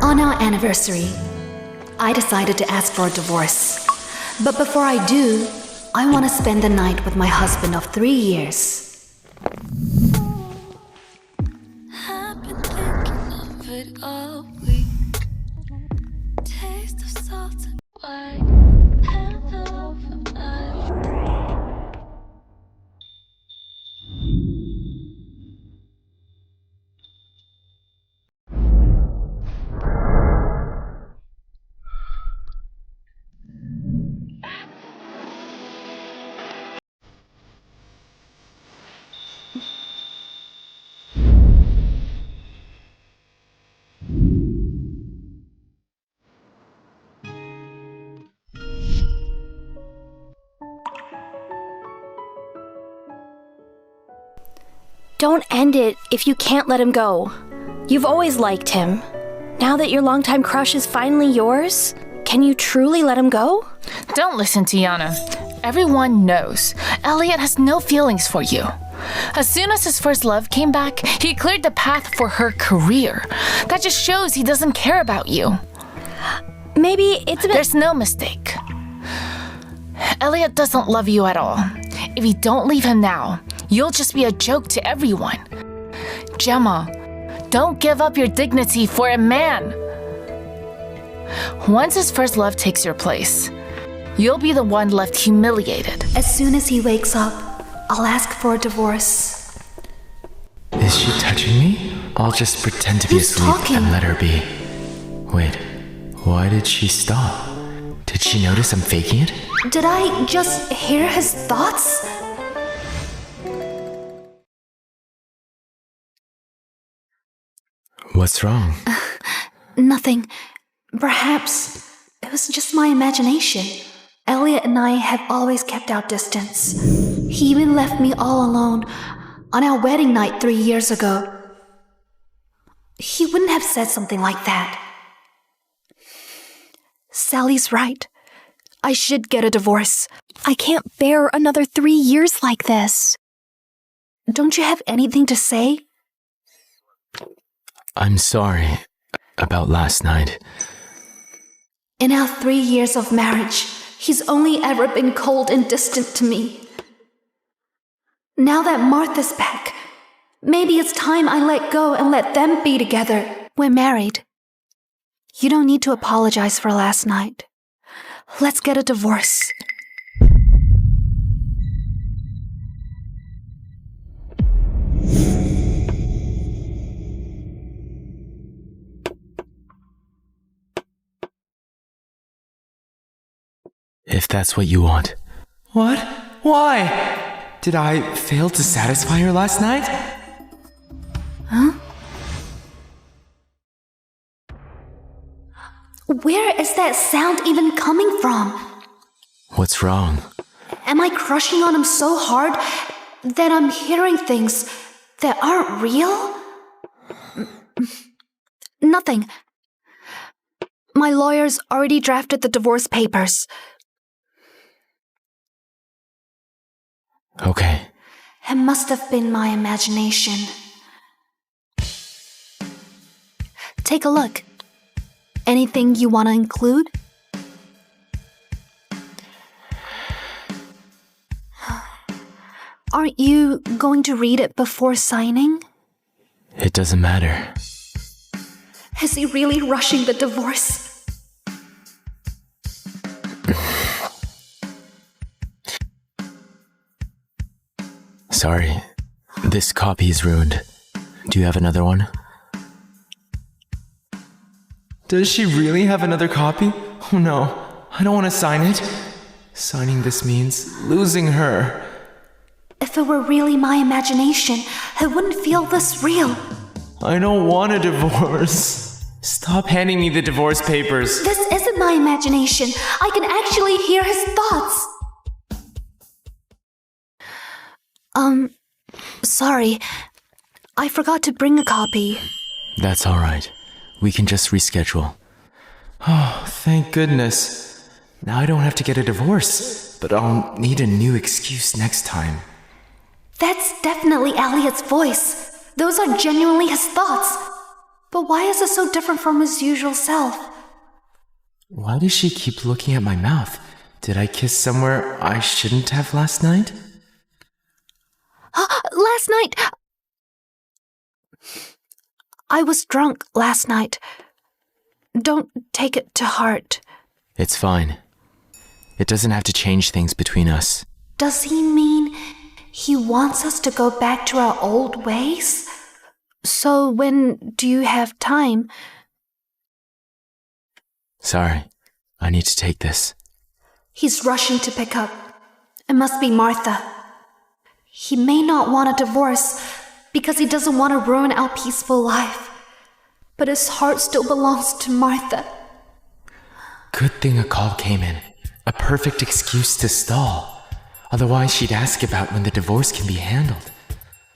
On our anniversary, I decided to ask for a divorce. But before I do, I want to spend the night with my husband of 3 years. I've been thinking of it all week. Taste of salt and wine. Hello from Don't end it if you can't let him go. You've always liked him. Now that your longtime crush is finally yours, can you truly let him go? Don't listen to Yana. Everyone knows Elliot has no feelings for you. As soon as his first love came back, he cleared the path for her career. That just shows he doesn't care about you. Maybe it's a bit— There's no mistake. Elliot doesn't love you at all. If you don't leave him now, you'll just be a joke to everyone. Gemma, don't give up your dignity for a man. Once his first love takes your place, you'll be the one left humiliated. As soon as he wakes up, I'll ask for a divorce. Is she touching me? I'll just pretend to be Who's asleep talking? and let her be. Wait, why did she stop? Did she notice I'm faking it? Did I just hear his thoughts? What's wrong? Nothing. Perhaps it was just my imagination. Elliot and I have always kept our distance. He even left me all alone on our wedding night 3 years ago. He wouldn't have said something like that. Sally's right. I should get a divorce. I can't bear another 3 years like this. Don't you have anything to say? I'm sorry about last night. In our 3 years of marriage, he's only ever been cold and distant to me. Now that Martha's back, maybe it's time I let go and let them be together. We're married. You don't need to apologize for last night. Let's get a divorce. If that's what you want. What? Why? Did I fail to satisfy her last night? Huh? Where is that sound even coming from? What's wrong? Am I crushing on him so hard that I'm hearing things that aren't real? Nothing. My lawyers already drafted the divorce papers. Okay. It must have been my imagination. Take a look. Anything you want to include? Aren't you going to read it before signing? It doesn't matter. Is he really rushing the divorce? Sorry, this copy is ruined. Do you have another one? Does she really have another copy? Oh no, I don't want to sign it. Signing this means losing her. If it were really my imagination, I wouldn't feel this real. I don't want a divorce. Stop handing me the divorce papers. This isn't my imagination. I can actually hear his thoughts. Sorry. I forgot to bring a copy. That's all right. We can just reschedule. Oh, thank goodness. Now I don't have to get a divorce, but I'll need a new excuse next time. That's definitely Elliot's voice. Those are genuinely his thoughts. But why is it so different from his usual self? Why does she keep looking at my mouth? Did I kiss somewhere I shouldn't have last night? Last night... I was drunk last night. Don't take it to heart. It's fine. It doesn't have to change things between us. Does he mean he wants us to go back to our old ways? So when do you have time? Sorry, I need to take this. He's rushing to pick up. It must be Martha. He may not want a divorce because he doesn't want to ruin our peaceful life. But his heart still belongs to Martha. Good thing a call came in. A perfect excuse to stall. Otherwise, she'd ask about when the divorce can be handled.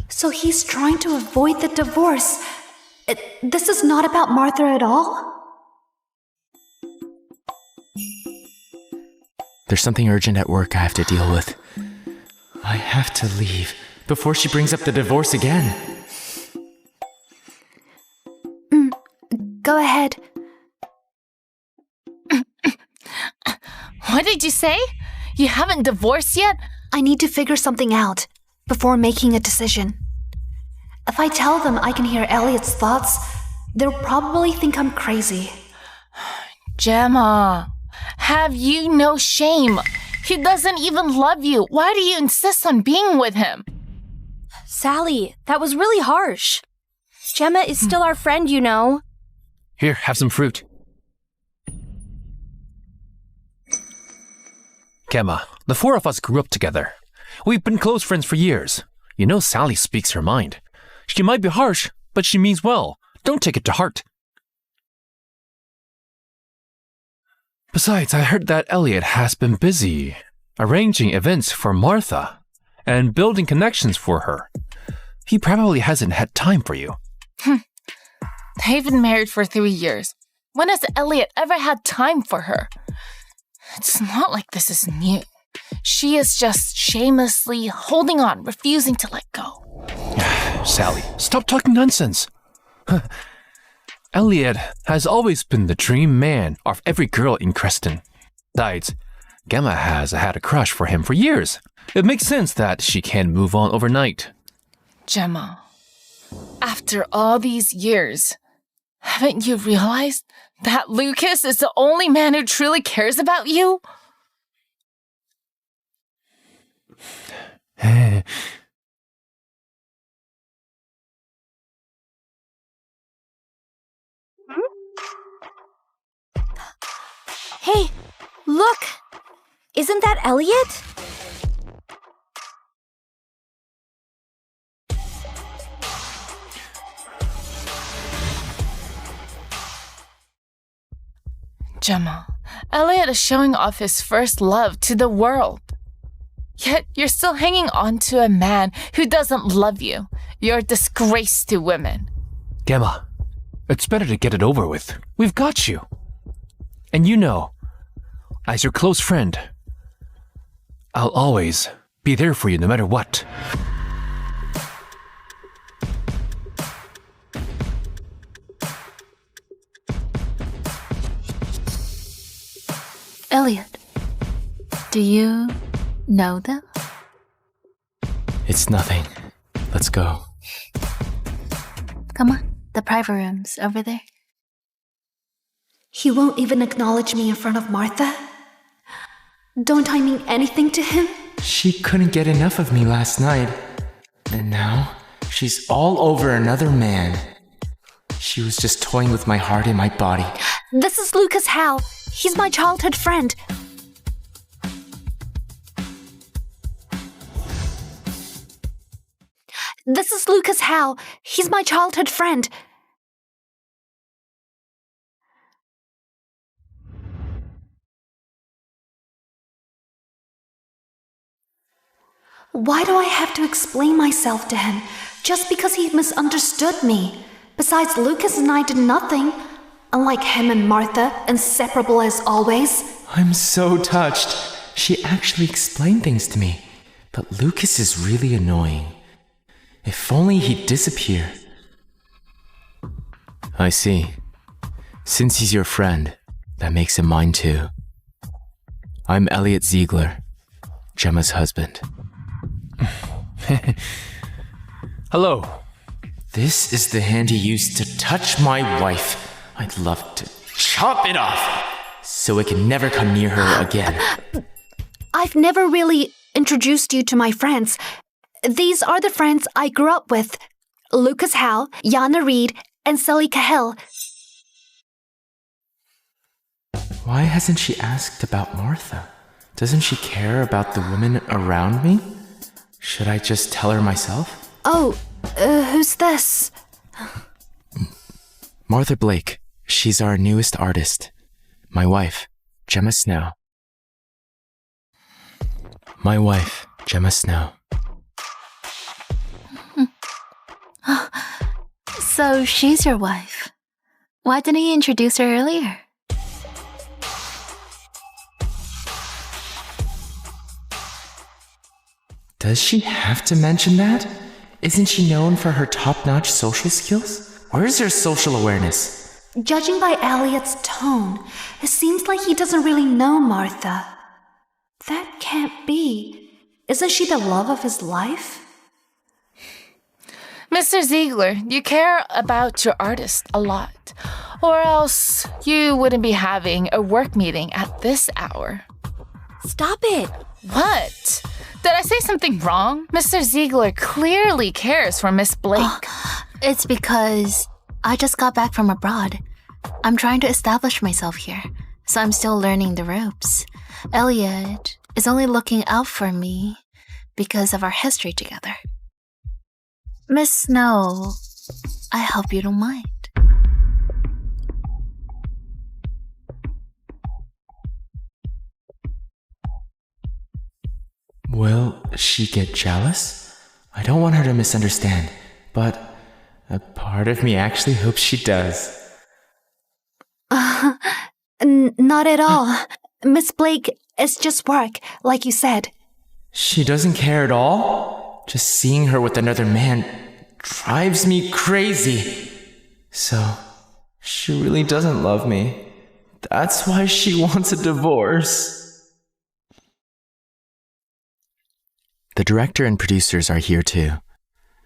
So he's trying to avoid the divorce. This is not about Martha at all? There's something urgent at work I have to deal with. I have to leave before she brings up the divorce again. Go ahead. What did you say? You haven't divorced yet? I need to figure something out before making a decision. If I tell them I can hear Elliot's thoughts, they'll probably think I'm crazy. Gemma, have you no shame? He doesn't even love you. Why do you insist on being with him? Sally, that was really harsh. Gemma is still our friend, you know. Here, have some fruit. Gemma, the four of us grew up together. We've been close friends for years. You know Sally speaks her mind. She might be harsh, but she means well. Don't take it to heart. Besides, I heard that Elliot has been busy arranging events for Martha and building connections for her. He probably hasn't had time for you. They've been married for 3 years. When has Elliot ever had time for her? It's not like this is new. She is just shamelessly holding on, refusing to let go. Sally, stop talking nonsense. Elliot has always been the dream man of every girl in Creston. Besides, Gemma has had a crush for him for years. It makes sense that she can't move on overnight. Gemma, after all these years, haven't you realized that Lucas is the only man who truly cares about you? Hey, look! Isn't that Elliot? Gemma, Elliot is showing off his first love to the world. Yet you're still hanging on to a man who doesn't love you. You're a disgrace to women. Gemma, it's better to get it over with. We've got you. And you know, as your close friend, I'll always be there for you no matter what. Elliot, do you know them? It's nothing. Let's go. Come on, the private room's over there. He won't even acknowledge me in front of Martha? Don't I mean anything to him? She couldn't get enough of me last night. And now, she's all over another man. She was just toying with my heart and my body. This is Lucas Howe. He's my childhood friend. This is Lucas Howe. He's my childhood friend. Why do I have to explain myself to him just because he misunderstood me? Besides, Lucas and I did nothing. Unlike him and Martha, inseparable as always. I'm so touched. She actually explained things to me. But Lucas is really annoying. If only he'd disappear. I see. Since he's your friend, that makes him mine too. I'm Elliot Ziegler, Gemma's husband. Hello. This is the hand he used to touch my wife. I'd love to chop it off so it can never come near her again. I've never really introduced you to my friends. These are the friends I grew up with. Lucas Howe, Yana Reed, and Sally Cahill. Why hasn't she asked about Martha? Doesn't she care about the women around me? Should I just tell her myself? Oh, who's this? Martha Blake. She's our newest artist. My wife, Gemma Snow. My wife, Gemma Snow. So she's your wife. Why didn't you introduce her earlier? Does she have to mention that? Isn't she known for her top-notch social skills? Where's her social awareness? Judging by Elliot's tone, it seems like he doesn't really know Martha. That can't be. Isn't she the love of his life? Mr. Ziegler, you care about your artist a lot. Or else you wouldn't be having a work meeting at this hour. Stop it! What? Did I say something wrong? Mr. Ziegler clearly cares for Miss Blake. It's because I just got back from abroad. I'm trying to establish myself here, so I'm still learning the ropes. Elliot is only looking out for me because of our history together. Miss Snow, I hope you don't mind. Will she get jealous? I don't want her to misunderstand, but a part of me actually hopes she does. Not at all. Miss Blake, it's just work, like you said. She doesn't care at all? Just seeing her with another man drives me crazy. So, she really doesn't love me. That's why she wants a divorce. The director and producers are here too.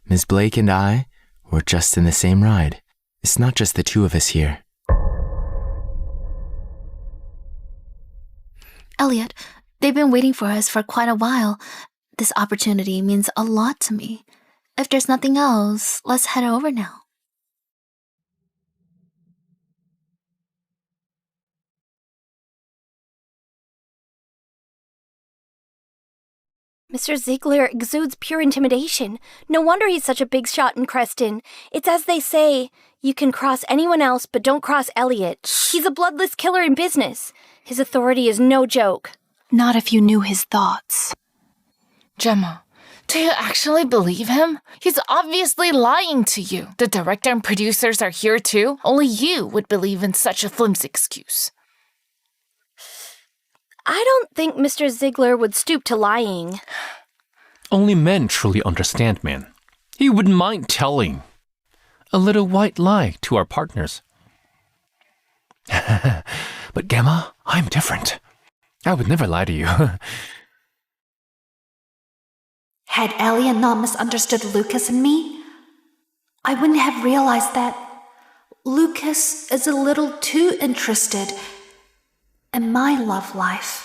Ms. Blake and I were just in the same ride. It's not just the two of us here. Elliot, they've been waiting for us for quite a while. This opportunity means a lot to me. If there's nothing else, let's head over now. Mr. Ziegler exudes pure intimidation. No wonder he's such a big shot in Creston. It's as they say, you can cross anyone else, but don't cross Elliot. He's a bloodless killer in business. His authority is no joke. Not if you knew his thoughts. Gemma, do you actually believe him? He's obviously lying to you. The director and producers are here too. Only you would believe in such a flimsy excuse. I don't think Mr. Ziegler would stoop to lying. Only men truly understand men. He wouldn't mind telling a little white lie to our partners. But Gemma, I'm different. I would never lie to you. Had Elliot not misunderstood Lucas and me, I wouldn't have realized that Lucas is a little too interested in my love life.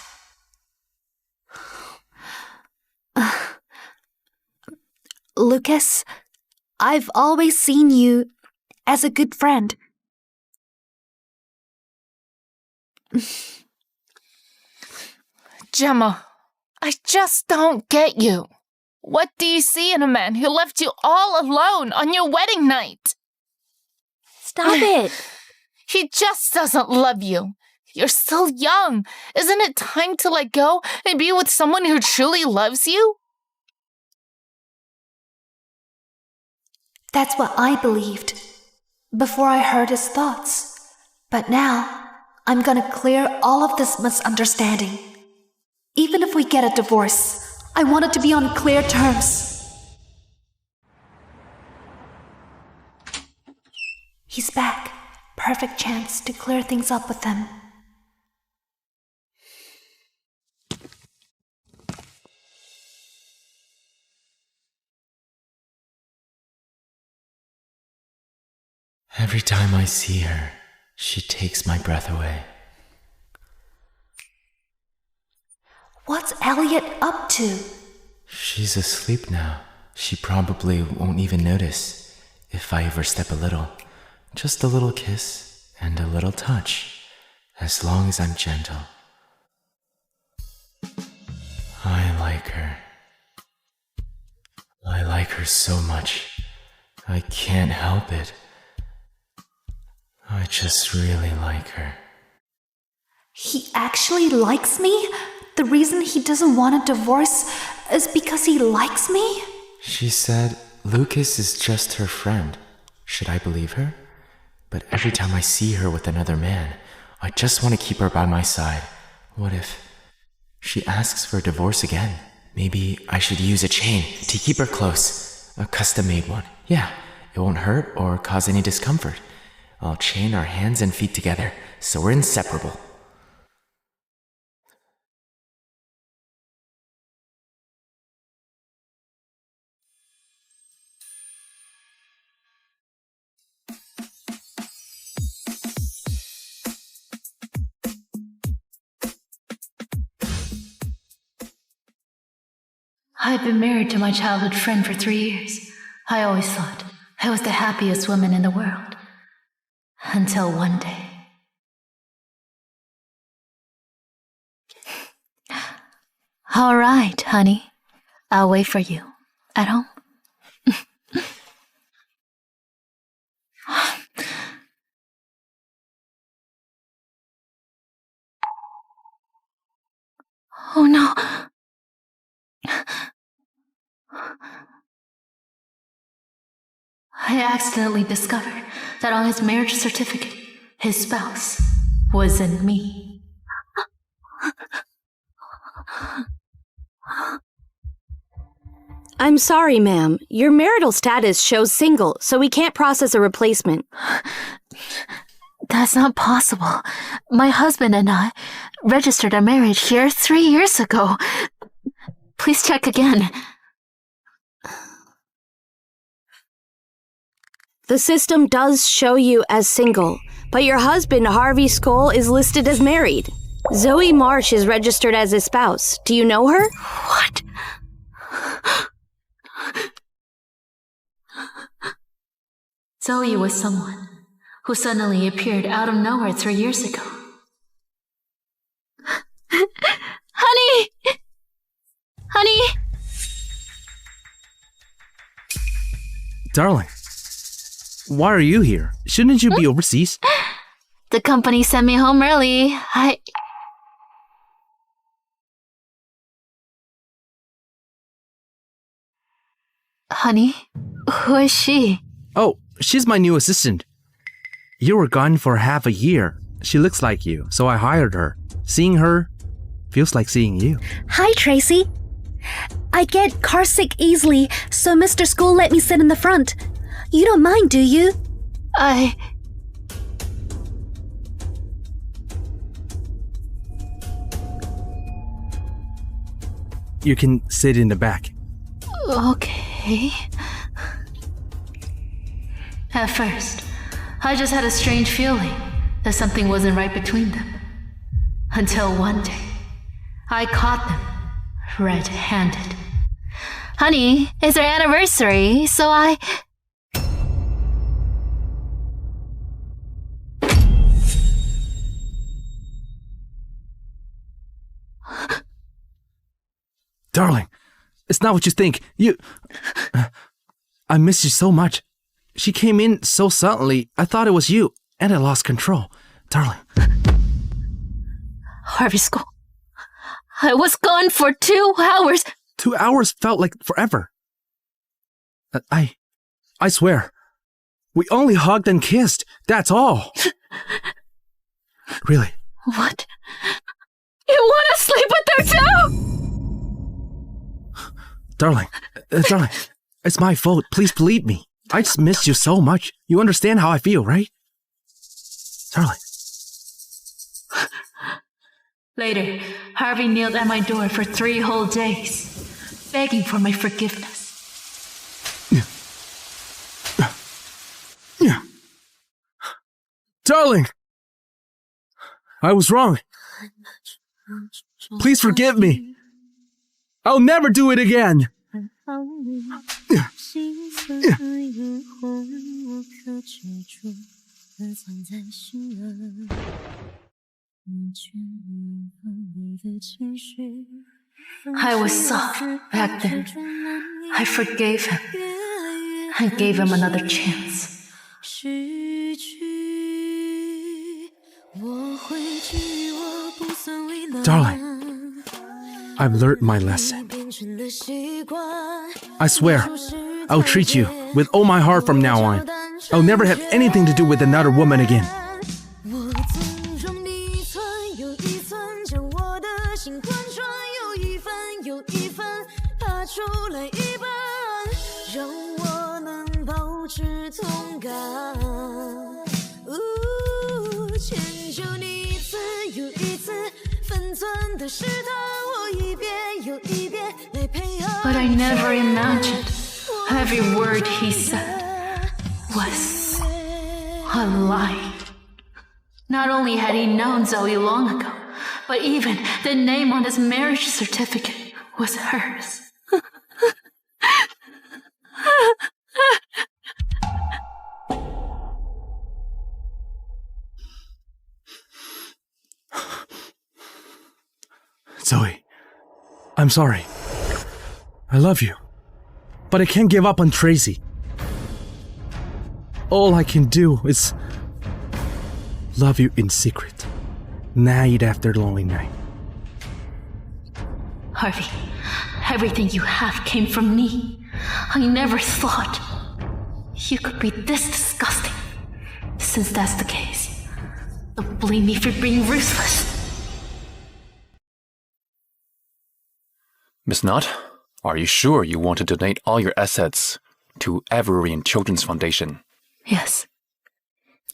Lucas, I've always seen you as a good friend. Gemma, I just don't get you. What do you see in a man who left you all alone on your wedding night? Stop it! He just doesn't love you. You're still young. Isn't it time to let go and be with someone who truly loves you? That's what I believed before I heard his thoughts. But now, I'm gonna clear all of this misunderstanding. Even if we get a divorce, I want it to be on clear terms. He's back. perfect chance to clear things up with him. Every time I see her, she takes my breath away. What's Elliot up to? She's asleep now. She probably won't even notice if I overstep a little. Just a little kiss and a little touch, as long as I'm gentle. I like her. I like her so much. I can't help it. I just really like her. He actually likes me? The reason he doesn't want a divorce is because he likes me? She said Lucas is just her friend. Should I believe her? But every time I see her with another man, I just want to keep her by my side. What if she asks for a divorce again? Maybe I should use a chain to keep her close. A custom-made one. Yeah, it won't hurt or cause any discomfort. I'll chain our hands and feet together so we're inseparable. I'd been married to my childhood friend for 3 years. I always thought I was the happiest woman in the world. Until one day. All right, honey. I'll wait for you. At home? Oh no. I accidentally discovered that on his marriage certificate, his spouse wasn't me. I'm sorry, ma'am. Your marital status shows single, so we can't process a replacement. That's not possible. My husband and I registered our marriage here 3 years ago. Please check again. The system does show you as single, but your husband, Harvey Skoll, is listed as married. Zoe Marsh is registered as his spouse. Do you know her? What? Zoe was someone who suddenly appeared out of nowhere 3 years ago. Honey! Honey! Darling, why are you here? Shouldn't you be overseas? The company sent me home early. Honey, who is she? Oh, she's my new assistant. You were gone for half a year. She looks like you, so I hired her. Seeing her feels like seeing you. Hi, Tracy. I get car sick easily, so Mr. Skoll let me sit in the front. You don't mind, do you? You can sit in the back. Okay. At first, I just had a strange feeling that something wasn't right between them. Until one day, I caught them red-handed. Honey, it's our anniversary, so I... Darling, it's not what you think. I miss you so much. She came in so suddenly, I thought it was you, and I lost control. Darling. Harvey Skoll, I was gone for 2 hours. 2 hours felt like forever. I swear, we only hugged and kissed, that's all. Really. What? You want to sleep with her too? Darling, it's my fault. Please believe me. I just missed you so much. You understand how I feel, right? Darling. Later, Harvey kneeled at my door for 3 whole days, begging for my forgiveness. Darling! I was wrong. Please forgive me. I'll never do it again. I was soft back then. I forgave him and gave him another chance. Darling, I've learned my lesson. I swear, I'll treat you with all my heart from now on. I'll never have anything to do with another woman again. But I never imagined every word he said was a lie. Not only had he known Zoe long ago, but even the name on his marriage certificate was hers. Zoe, I'm sorry. I love you, but I can't give up on Tracy. All I can do is love you in secret, night after lonely night. Harvey, everything you have came from me. I never thought you could be this disgusting. Since that's the case, don't blame me for being ruthless. Miss Knott, are you sure you want to donate all your assets to Evergreen Children's Foundation? Yes.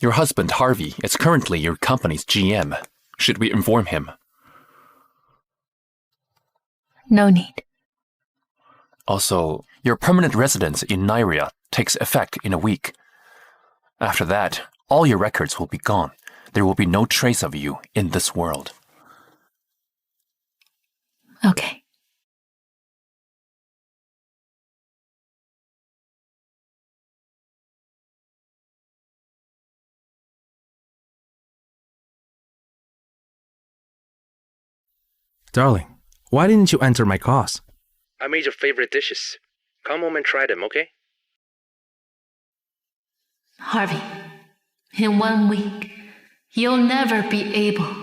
Your husband, Harvey, is currently your company's GM. Should we inform him? No need. Also, your permanent residence in Nyria takes effect in a week. After that, all your records will be gone. There will be no trace of you in this world. Okay. Darling, why didn't you enter my class? I made your favorite dishes. Come home and try them, okay? Harvey, in 1 week, you'll never be able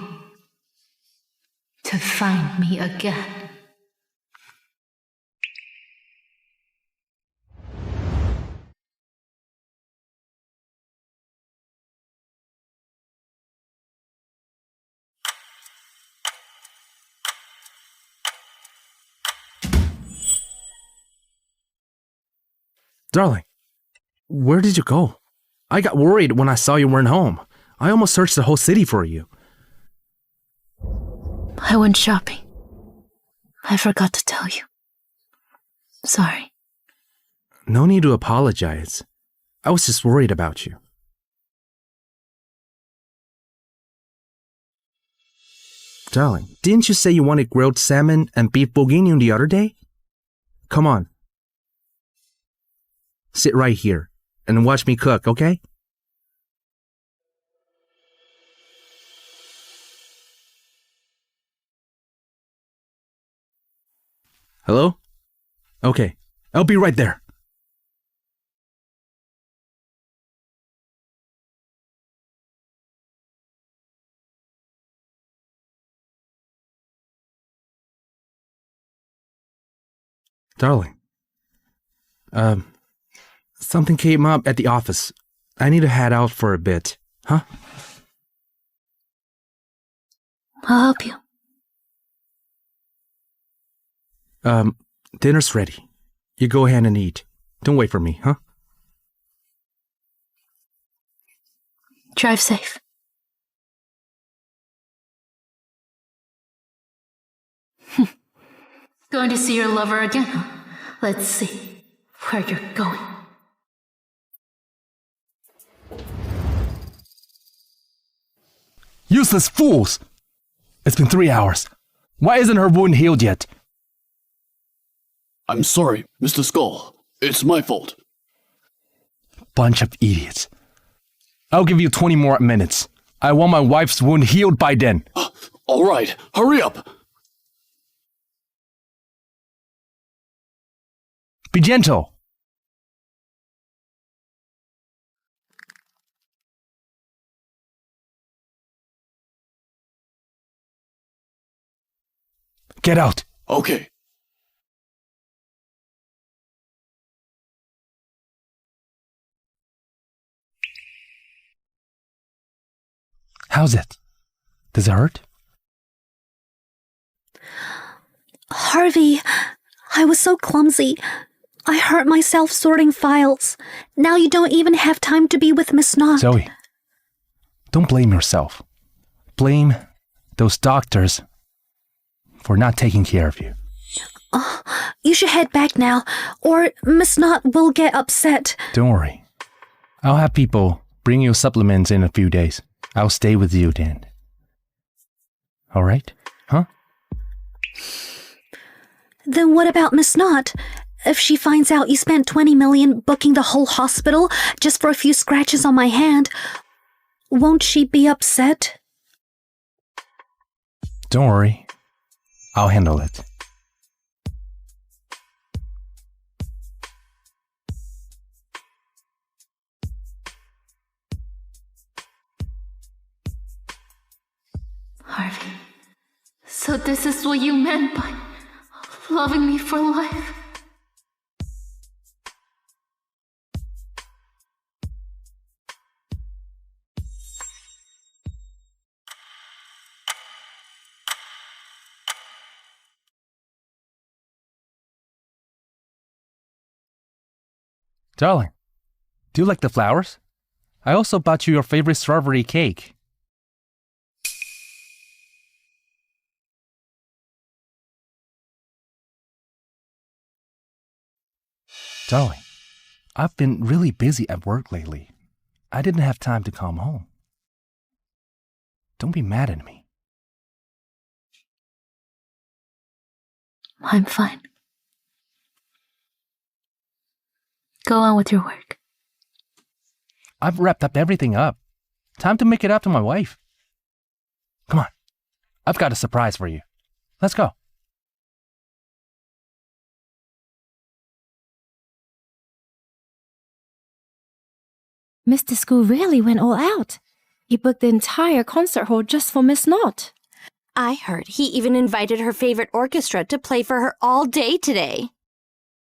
to find me again. Darling, where did you go? I got worried when I saw you weren't home. I almost searched the whole city for you. I went shopping. I forgot to tell you. Sorry. No need to apologize. I was just worried about you. Darling, didn't you say you wanted grilled salmon and beef bourguignon the other day? Come on. Sit right here and watch me cook, okay? Hello? Okay, I'll be right there. Darling, something came up at the office. I need to head out for a bit, huh? I'll help you. Dinner's ready. You go ahead and eat. Don't wait for me, huh? Drive safe. Going to see your lover again, huh? Let's see where you're going. Useless fools! It's been 3 hours. Why isn't her wound healed yet? I'm sorry, Mr. Skull. It's my fault. Bunch of idiots. I'll give you 20 more minutes. I want my wife's wound healed by then. All right, hurry up. Be gentle. Get out. Okay. How's it? Does it hurt? Harvey, I was so clumsy. I hurt myself sorting files. Now you don't even have time to be with Miss Knott. Zoe, don't blame yourself. Blame those doctors for not taking care of you. You should head back now, or Miss Knott will get upset. Don't worry. I'll have people bring you supplements in a few days. I'll stay with you then. All right? Huh? Then what about Miss Knott? If she finds out you spent $20 million booking the whole hospital just for a few scratches on my hand, won't she be upset? Don't worry. I'll handle it. Harvey, so this is what you meant by loving me for life? Darling, do you like the flowers? I also bought you your favorite strawberry cake. Darling, I've been really busy at work lately. I didn't have time to come home. Don't be mad at me. I'm fine. Go on with your work. I've wrapped up everything up. Time to make it up to my wife. Come on. I've got a surprise for you. Let's go. Mr. School really went all out. He booked the entire concert hall just for Miss Knott. I heard he even invited her favorite orchestra to play for her all day today.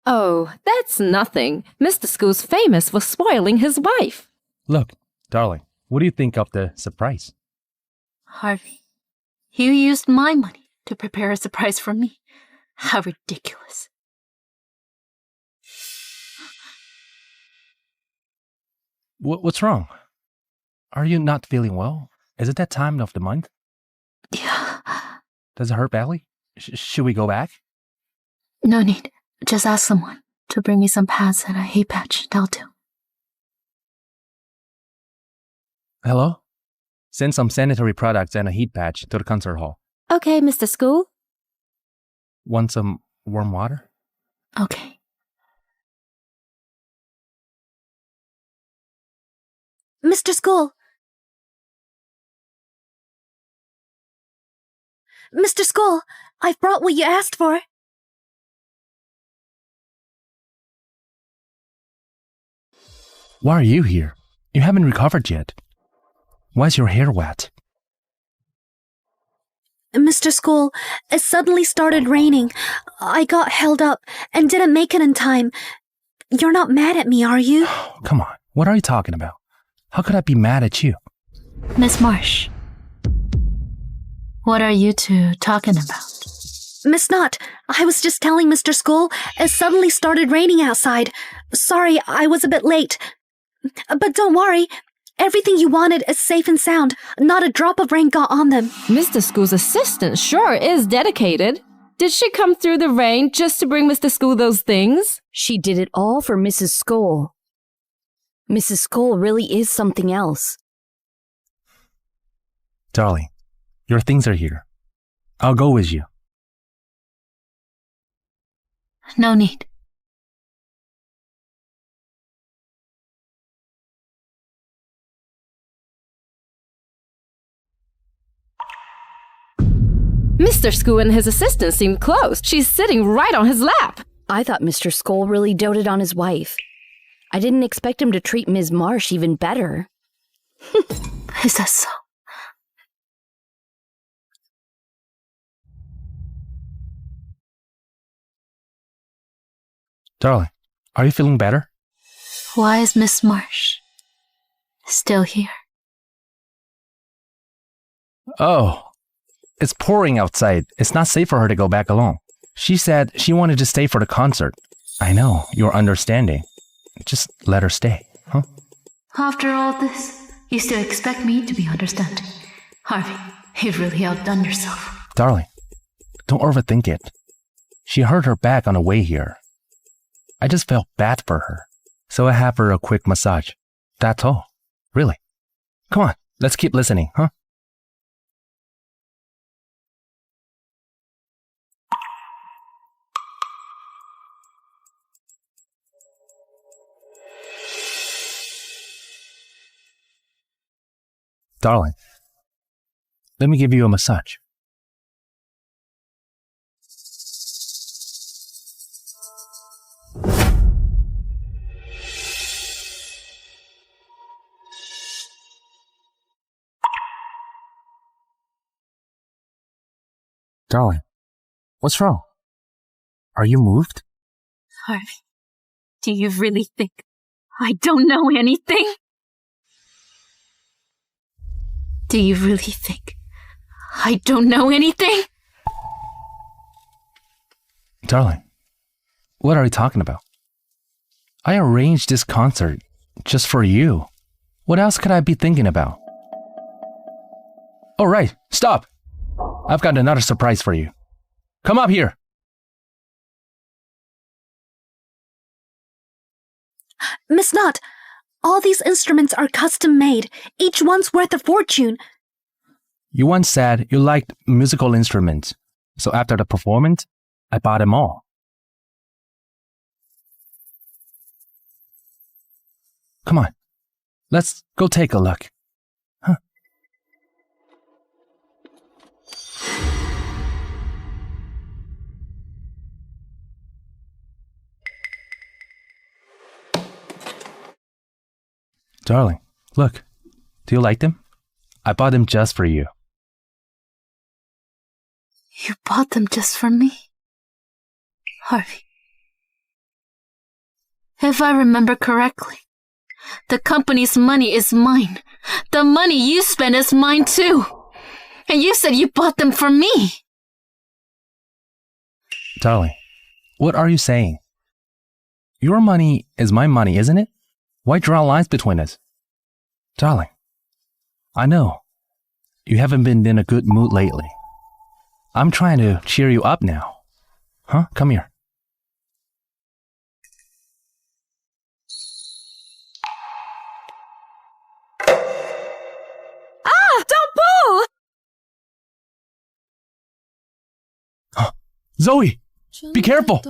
Oh, that's nothing. Mr. School's famous for spoiling his wife. Look, darling, what do you think of the surprise? Harvey, you used my money to prepare a surprise for me. How ridiculous. What's wrong? Are you not feeling well? Is it that time of the month? Yeah. Does it hurt badly? Should we go back? No need. Just ask someone to bring me some pads and a heat patch. That'll do. Hello? Send some sanitary products and a heat patch to the concert hall. Okay, Mr. School. Want some warm water? Okay. Mr. School! Mr. School, I've brought what you asked for. Why are you here? You haven't recovered yet. Why is your hair wet? Mr. School, it suddenly started raining. I got held up and didn't make it in time. You're not mad at me, are you? Come on, what are you talking about? How could I be mad at you? Miss Marsh, what are you two talking about? Miss Knott, I was just telling Mr. School it suddenly started raining outside. Sorry, I was a bit late. But don't worry, everything you wanted is safe and sound. Not a drop of rain got on them. Mr. School's assistant sure is dedicated. Did she come through the rain just to bring Mr. School those things? She did it all for Mrs. Skoll. Mrs. Skoll really is something else. Darling, your things are here. I'll go with you. No need. Mr. School and his assistant seem close. She's sitting right on his lap. I thought Mr. Skoll really doted on his wife. I didn't expect him to treat Ms. Marsh even better. Is that so? Darling, are you feeling better? Why is Miss Marsh still here? Oh, it's pouring outside. It's not safe for her to go back alone. She said she wanted to stay for the concert. I know, you're understanding. Just let her stay, huh? After all this, you still expect me to be understanding. Harvey, you've really outdone yourself. Darling, don't overthink it. She hurt her back on the way here. I just felt bad for her, so I have her a quick massage. That's all. Really. Come on, let's keep listening, huh? Darling, let me give you a massage. Darling, what's wrong? Are you moved? Harvey, do you really think I don't know anything? Do you really think I don't know anything? Darling, what are you talking about? I arranged this concert just for you. What else could I be thinking about? Oh, right, stop! I've got another surprise for you. Come up here! Miss Knott, all these instruments are custom made. Each one's worth a fortune. You once said you liked musical instruments, so after the performance, I bought them all. Come on, let's go take a look. Huh? Darling, look. Do you like them? I bought them just for you. You bought them just for me? Harvey, if I remember correctly, the company's money is mine. The money you spent is mine too. And you said you bought them for me. Darling, what are you saying? Your money is my money, isn't it? Why draw lines between us? Darling, I know you haven't been in a good mood lately. I'm trying to cheer you up now. Huh? Come here. Ah, don't pull! Zoe, be careful!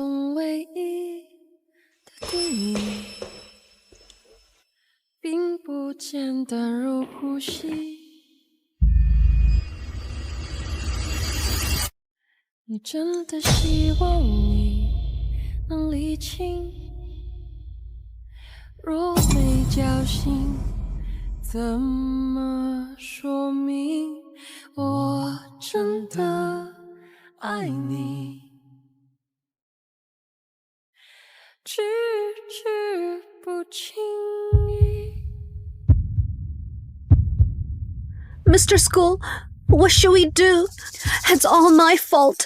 Mr. School, what should we do? It's all my fault.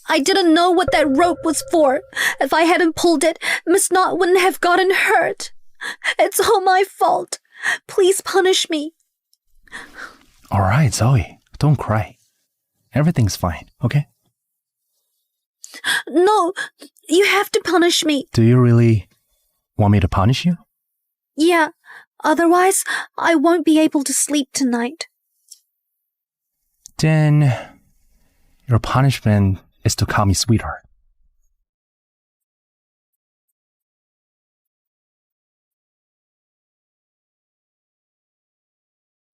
I didn't know what that rope was for. If I hadn't pulled it, Miss Knott wouldn't have gotten hurt. It's all my fault. Please punish me. All right, Zoe, don't cry. Everything's fine, okay? No, you have to punish me. Do you really want me to punish you? Yeah, otherwise I won't be able to sleep tonight. Then your punishment is to call me sweetheart.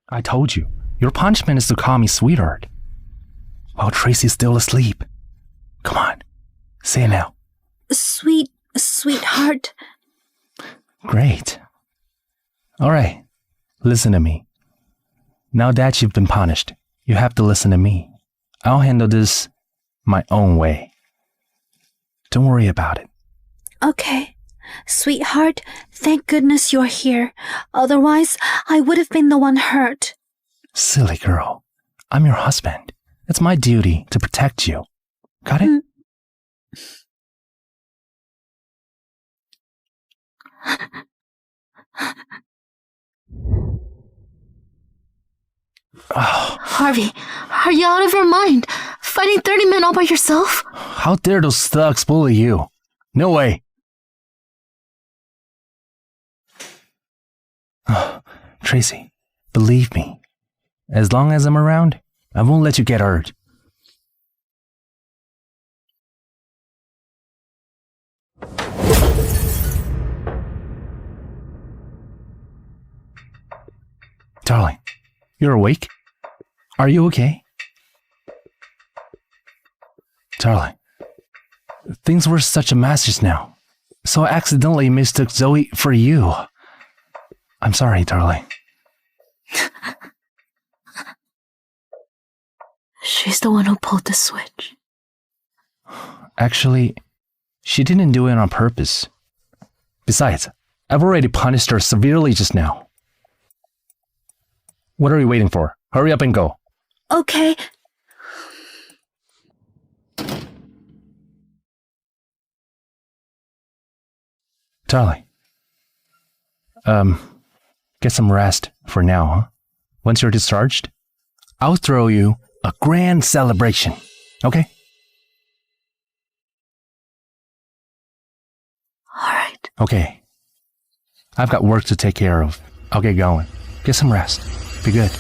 I told you, your punishment is to call me sweetheart. While Tracy's still asleep. Come on, say it now. Sweetheart. Great. All right, listen to me. Now that you've been punished, you have to listen to me. I'll handle this my own way. Don't worry about it. Okay. Sweetheart, thank goodness you're here. Otherwise, I would have been the one hurt. Silly girl. I'm your husband. It's my duty to protect you. Got it? Oh, Harvey, are you out of your mind? Fighting 30 men all by yourself? how dare those thugs bully you? No way. Oh, Tracy, believe me. As long as I'm around, I won't let you get hurt. Darling, you're awake? Are you okay? Darling, things were such a mess just now, so I accidentally mistook Zoe for you. I'm sorry, darling. She's the one who pulled the switch. Actually, she didn't do it on purpose. Besides, I've already punished her severely just now. What are you waiting for? Hurry up and go. Okay. Darling. Get some rest for now, huh? Once you're discharged, I'll throw you a grand celebration, okay? Alright. Okay. I've got work to take care of. I'll get going. Get some rest. Be good.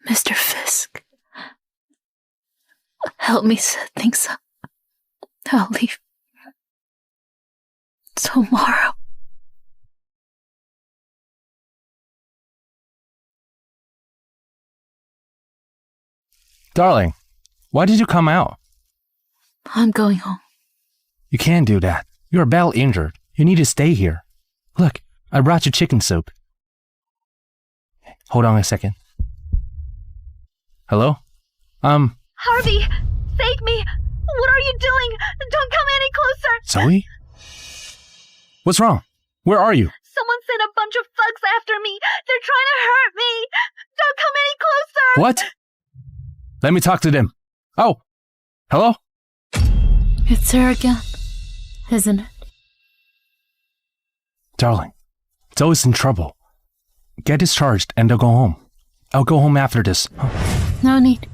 Mr. Fisk, help me set things up. I'll leave tomorrow. Darling, why did you come out? I'm going home. You can't do that. You're badly injured. You need to stay here. Look, I brought you chicken soup. Hold on a second. Hello? Harvey, save me! What are you doing? Don't come any closer! Zoe? What's wrong? Where are you? Someone sent a bunch of thugs after me. They're trying to hurt me. Don't come any closer! What? Let me talk to them. Oh, hello? It's her again, isn't it? Darling, Zoe's in trouble. Get discharged and they'll go home. I'll go home after this. No need.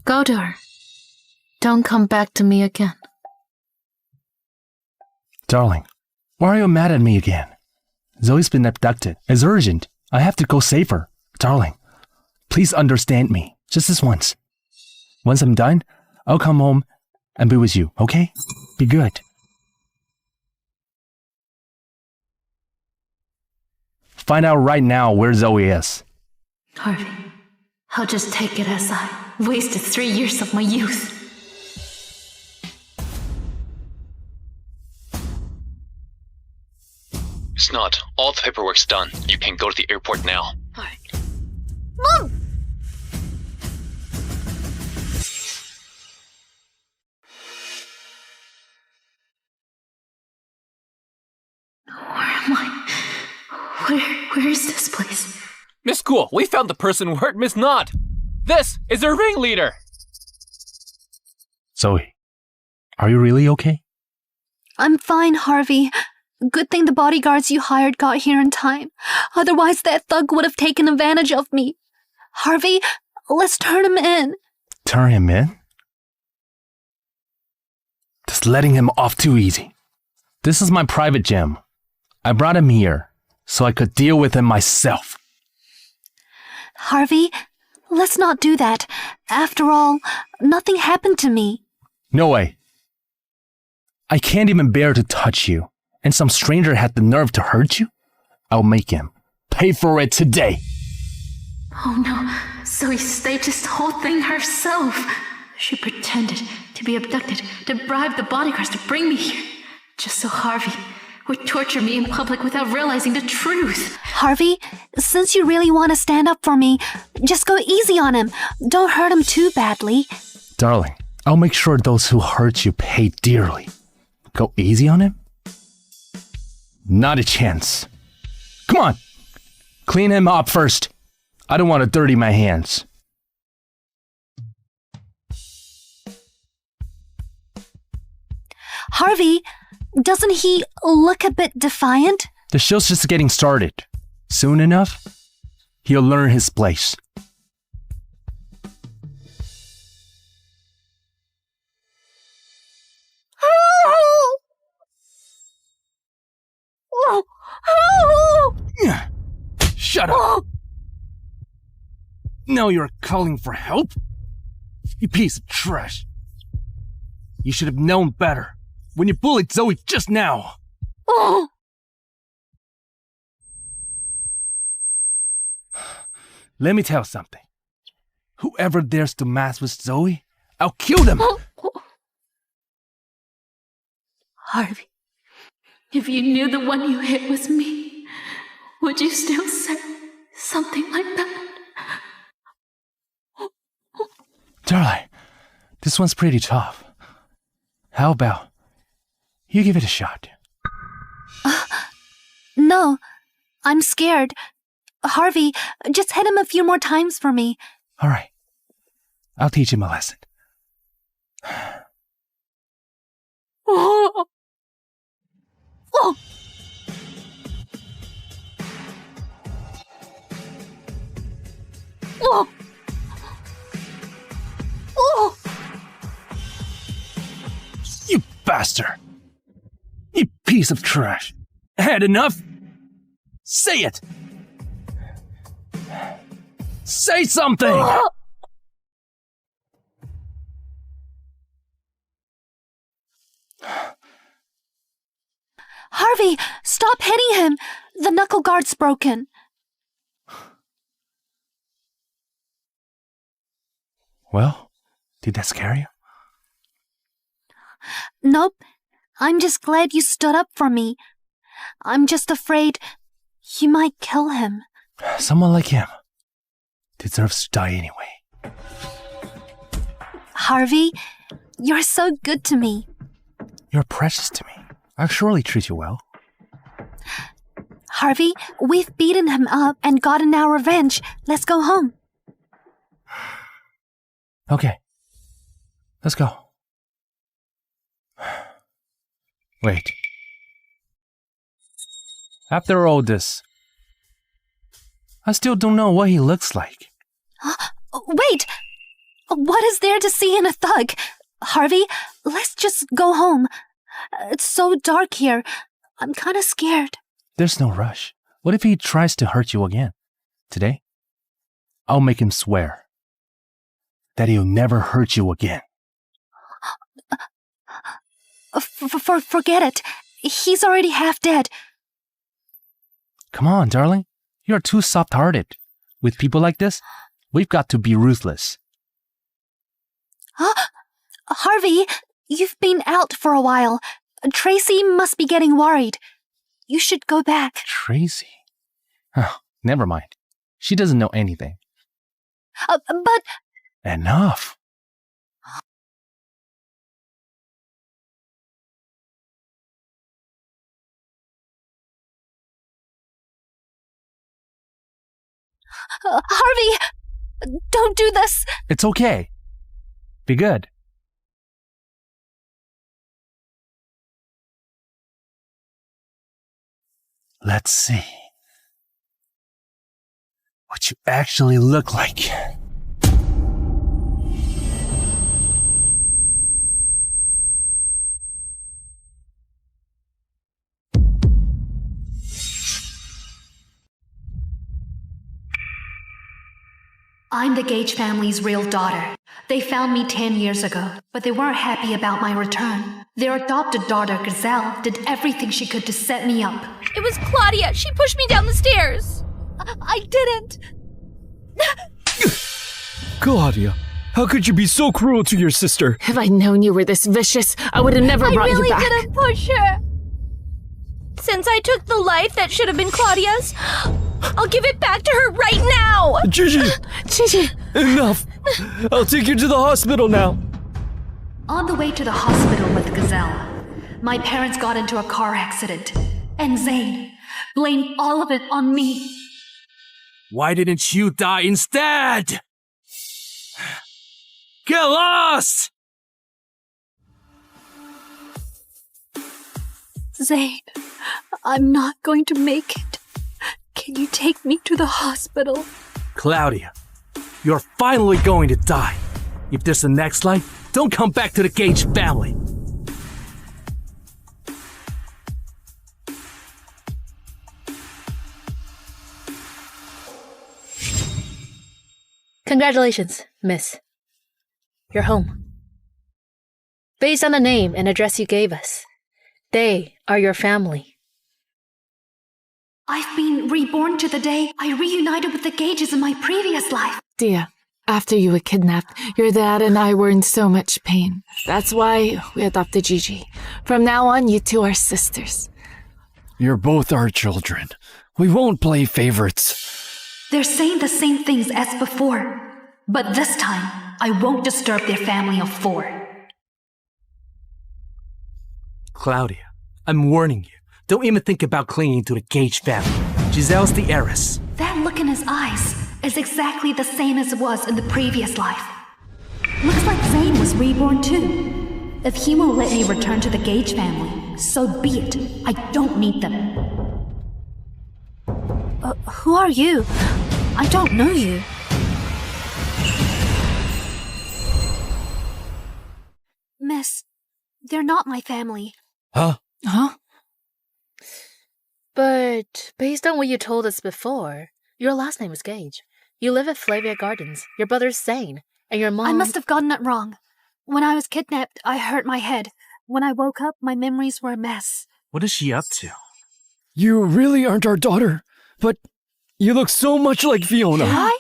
Go to her. Don't come back to me again. Darling, why are you mad at me again? Zoe's been abducted. It's urgent. I have to go save her. Darling, please understand me. Just this once. Once I'm done, I'll come home and be with you, okay? Be good. Find out right now where Zoe is. Harvey, I'll just take it as I wasted 3 years of my youth. It's not. All the paperwork's done. You can go to the airport now. Alright. Mom! Where is this place? Miss School, we found the person who hurt Miss Nod. This is their ringleader. Zoe, are you really okay? I'm fine, Harvey. Good thing the bodyguards you hired got here in time. Otherwise, that thug would have taken advantage of me. Harvey, let's turn him in. Turn him in? Just letting him off too easy. This is my private gem. I brought him here so I could deal with him myself. Harvey, let's not do that. After all, nothing happened to me. No way. I can't even bear to touch you, and some stranger had the nerve to hurt you? I'll make him pay for it today. Oh no, Zoe staged this whole thing herself. She pretended to be abducted to bribe the bodyguards to bring me here, just so Harvey would torture me in public without realizing the truth. Harvey, since you really want to stand up for me, just go easy on him. Don't hurt him too badly. Darling, I'll make sure those who hurt you pay dearly. Go easy on him? Not a chance. Come on, clean him up first. I don't want to dirty my hands. Harvey, doesn't he look a bit defiant? The show's just getting started. Soon enough, he'll learn his place. Shut up! Now you're calling for help? You piece of trash. You should have known better when you bullied Zoe just now. Let me tell you something. Whoever dares to mess with Zoe, I'll kill them. Harvey, if you knew the one you hit was me, would you still say something like that? Darling, this one's pretty tough. How about you give it a shot? No, I'm scared. Harvey, just hit him a few more times for me. All right, I'll teach him a lesson. You bastard! You piece of trash! Had enough? Say it! Say something! Harvey, stop hitting him! The knuckle guard's broken. Well, did that scare you? Nope. I'm just glad you stood up for me. I'm just afraid you might kill him. Someone like him deserves to die anyway. Harvey, you're so good to me. You're precious to me. I'll surely treat you well. Harvey, we've beaten him up and gotten our revenge. Let's go home. Okay. Let's go. Wait. After all this, I still don't know what he looks like. Wait! What is there to see in a thug? Harvey, let's just go home. It's so dark here. I'm kind of scared. There's no rush. What if he tries to hurt you again? Today, I'll make him swear that he'll never hurt you again. Forget it. He's already half dead. Come on, darling. You're too soft-hearted. With people like this, we've got to be ruthless. Harvey, you've been out for a while. Tracy must be getting worried. You should go back. Tracy? Oh, never mind. She doesn't know anything. But... Enough. Harvey! Don't do this! It's okay. Be good. Let's see what you actually look like. I'm the Gage family's real daughter. They found me 10 years ago, but they weren't happy about my return. Their adopted daughter, Gazelle, did everything she could to set me up. It was Claudia. She pushed me down the stairs. I didn't. Claudia, how could you be so cruel to your sister? If I'd known you were this vicious, I would have never brought you back. I really didn't push her. Since I took the life that should have been Claudia's, I'll give it back to her right now! Gigi! Gigi! Enough! I'll take you to the hospital now. On the way to the hospital with Gazelle, my parents got into a car accident, and Zane blamed all of it on me. Why didn't you die instead? Get lost! Zane, I'm not going to make it. Can you take me to the hospital? Claudia, you're finally going to die. If there's a next life, don't come back to the Gage family. Congratulations, miss. You're home. Based on the name and address you gave us, they are your family. I've been reborn to the day I reunited with the Gages in my previous life. Dear, after you were kidnapped, your dad and I were in so much pain. That's why we adopted Gigi. From now on, you two are sisters. You're both our children. We won't play favorites. They're saying the same things as before, but this time, I won't disturb their family of 4. Claudia, I'm warning you. Don't even think about clinging to the Gage family. Giselle's the heiress. That look in his eyes is exactly the same as it was in the previous life. Looks like Zane was reborn too. If he won't let me return to the Gage family, so be it. I don't need them. Who are you? I don't know you. Miss, they're not my family. Huh? But based on what you told us before, your last name is Gage. You live at Flavia Gardens. Your brother's Zane, and your mom... I must have gotten it wrong. When I was kidnapped, I hurt my head. When I woke up, my memories were a mess. What is she up to? You really aren't our daughter, but you look so much like Fiona. Why?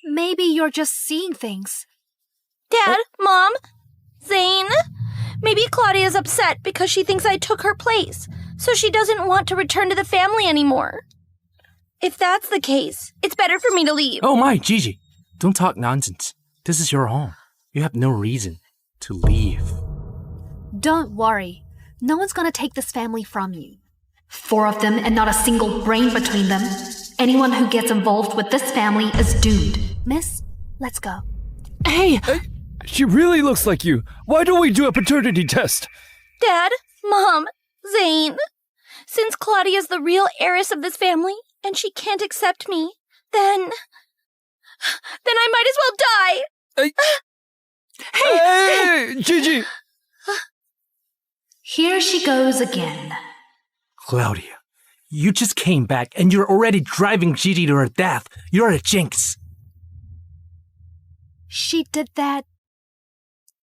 Maybe you're just seeing things. Dad, Mom, Zane, maybe Claudia's upset because she thinks I took her place, so she doesn't want to return to the family anymore. If that's the case, it's better for me to leave. Oh my, Gigi. Don't talk nonsense. This is your home. You have no reason to leave. Don't worry. No one's gonna take this family from you. 4 of them and not a single brain between them. Anyone who gets involved with this family is doomed. Miss, let's go. Hey! She really looks like you. Why don't we do a paternity test? Dad, Mom, Zane, since Claudia's the real heiress of this family and she can't accept me, then I might as well die. Hey, Gigi! Here she goes again. Claudia, you just came back and you're already driving Gigi to her death. You're a jinx. She did that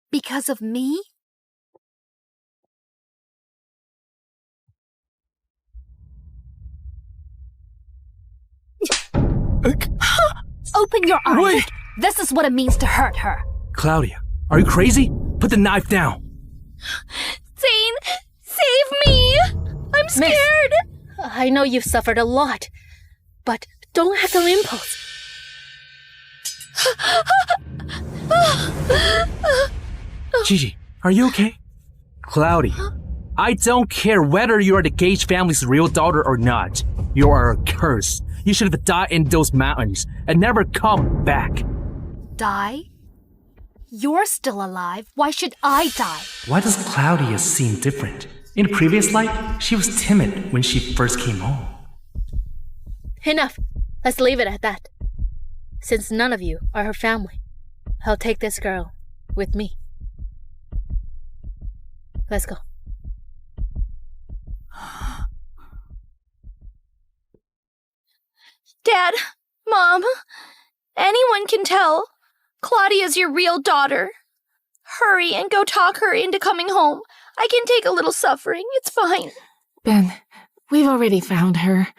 because of me? Open your eyes. Wait. This is what it means to hurt her. Claudia, are you crazy? Put the knife down. Zane, save me! I'm scared! Miss, I know you've suffered a lot, but don't act on impulse. Gigi, are you okay? Claudia, I don't care whether you are the Gage family's real daughter or not. You are a curse. You should have died in those mountains and never come back. Die? You're still alive. Why should I die? Why does Claudia seem different? In previous life, she was timid when she first came home. Enough. Let's leave it at that. Since none of you are her family, I'll take this girl with me. Let's go. Dad, Mom, anyone can tell. Claudia's your real daughter. Hurry and go talk her into coming home. I can take a little suffering. It's fine. Ben, we've already found her.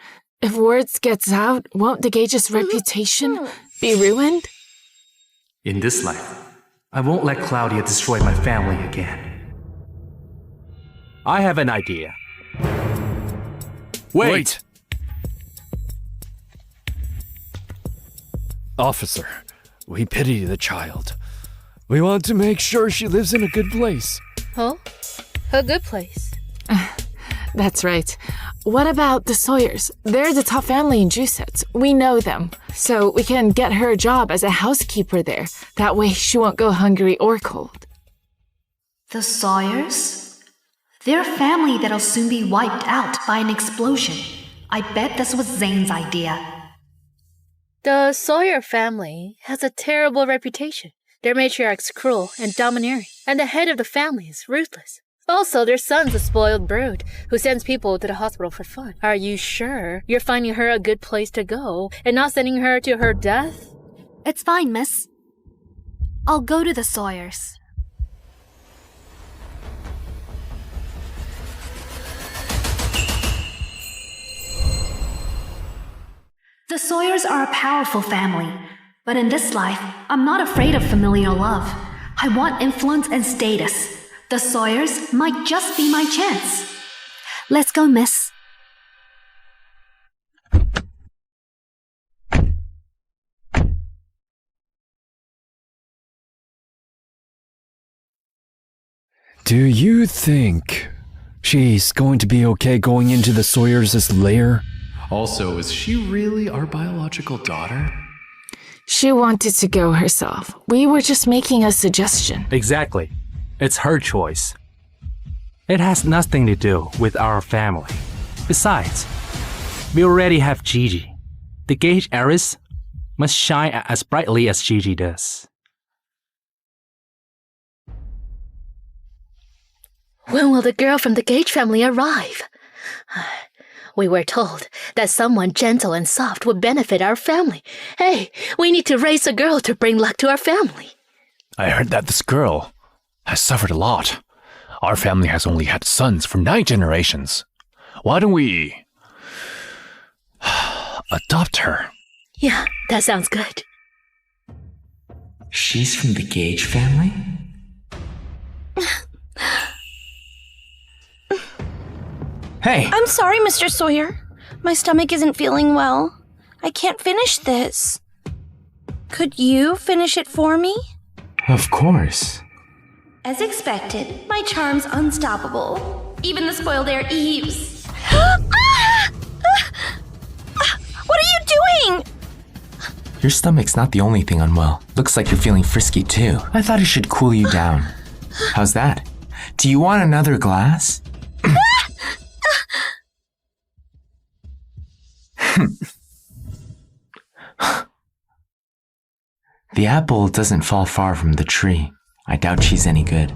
If words gets out, won't the Gage's reputation be ruined? In this life, I won't let Claudia destroy my family again. I have an idea. Wait! Officer, we pity the child. We want to make sure she lives in a good place. Oh? A good place. That's right. What about the Sawyers? They're the top family in Jusets. We know them. So we can get her a job as a housekeeper there. That way she won't go hungry or cold. The Sawyers? They're a family that'll soon be wiped out by an explosion. I bet this was Zane's idea. The Sawyer family has a terrible reputation. Their matriarch's cruel and domineering, and the head of the family is ruthless. Also, their son's a spoiled brood who sends people to the hospital for fun. Are you sure you're finding her a good place to go and not sending her to her death? It's fine, miss. I'll go to the Sawyers. The Sawyers are a powerful family, but in this life, I'm not afraid of familial love. I want influence and status. The Sawyers might just be my chance. Let's go, miss. Do you think she's going to be okay going into the Sawyers' lair? Also, is she really our biological daughter? She wanted to go herself. We were just making a suggestion. Exactly. It's her choice. It has nothing to do with our family. Besides, we already have Gigi. The Gage heiress must shine as brightly as Gigi does. When will the girl from the Gage family arrive? We were told that someone gentle and soft would benefit our family. Hey, we need to raise a girl to bring luck to our family. I heard that this girl has suffered a lot. Our family has only had sons for 9 generations. Why don't we adopt her? Yeah, that sounds good. She's from the Gage family? Hey! I'm sorry, Mr. Sawyer. My stomach isn't feeling well. I can't finish this. Could you finish it for me? Of course. As expected, my charm's unstoppable. Even the spoiled heir Eves. What are you doing? Your stomach's not the only thing unwell. Looks like you're feeling frisky too. I thought it should cool you down. How's that? Do you want another glass? The apple doesn't fall far from the tree. I doubt she's any good.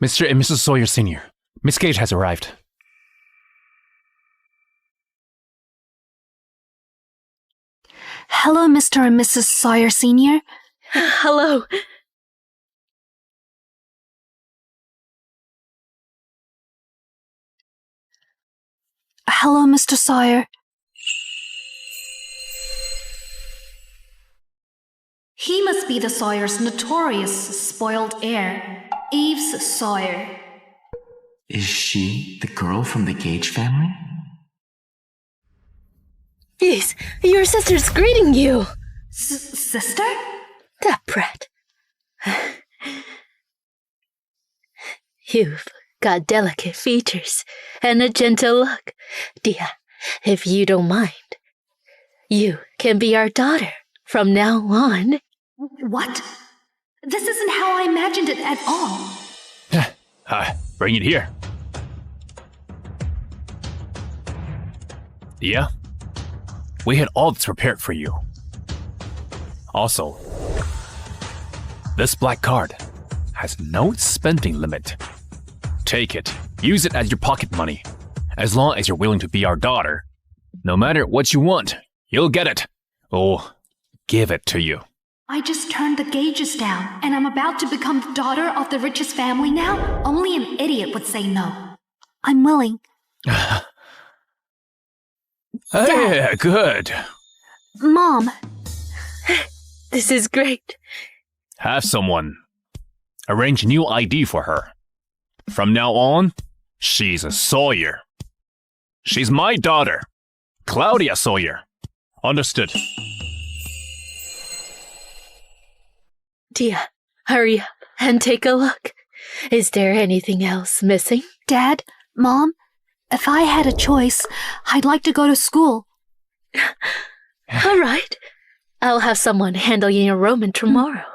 Mr. and Mrs. Sawyer Sr., Miss Gage has arrived. Hello, Mr. and Mrs. Sawyer Sr. Hello. Hello, Mr. Sawyer. He must be the Sawyer's notorious spoiled heir, Eves Sawyer. Is she the girl from the Gage family? Yes, your sister's greeting you. Sister? That brat. You've got delicate features and a gentle look. Dia, if you don't mind, you can be our daughter from now on. What? This isn't how I imagined it at all. Bring it here. Yeah? We had all this prepared for you. Also, this black card has no spending limit. Take it. Use it as your pocket money. As long as you're willing to be our daughter, no matter what you want, you'll get it. Oh, give it to you. I just turned the gauges down, and I'm about to become the daughter of the richest family now? Only an idiot would say no. I'm willing. Hey, good. Mom. This is great. Have someone arrange a new ID for her. From now on, she's a Sawyer. She's my daughter, Claudia Sawyer. Understood. Dia, hurry up and take a look. Is there anything else missing? Dad, Mom, if I had a choice, I'd like to go to school. All right. I'll have someone handle your enrollment tomorrow.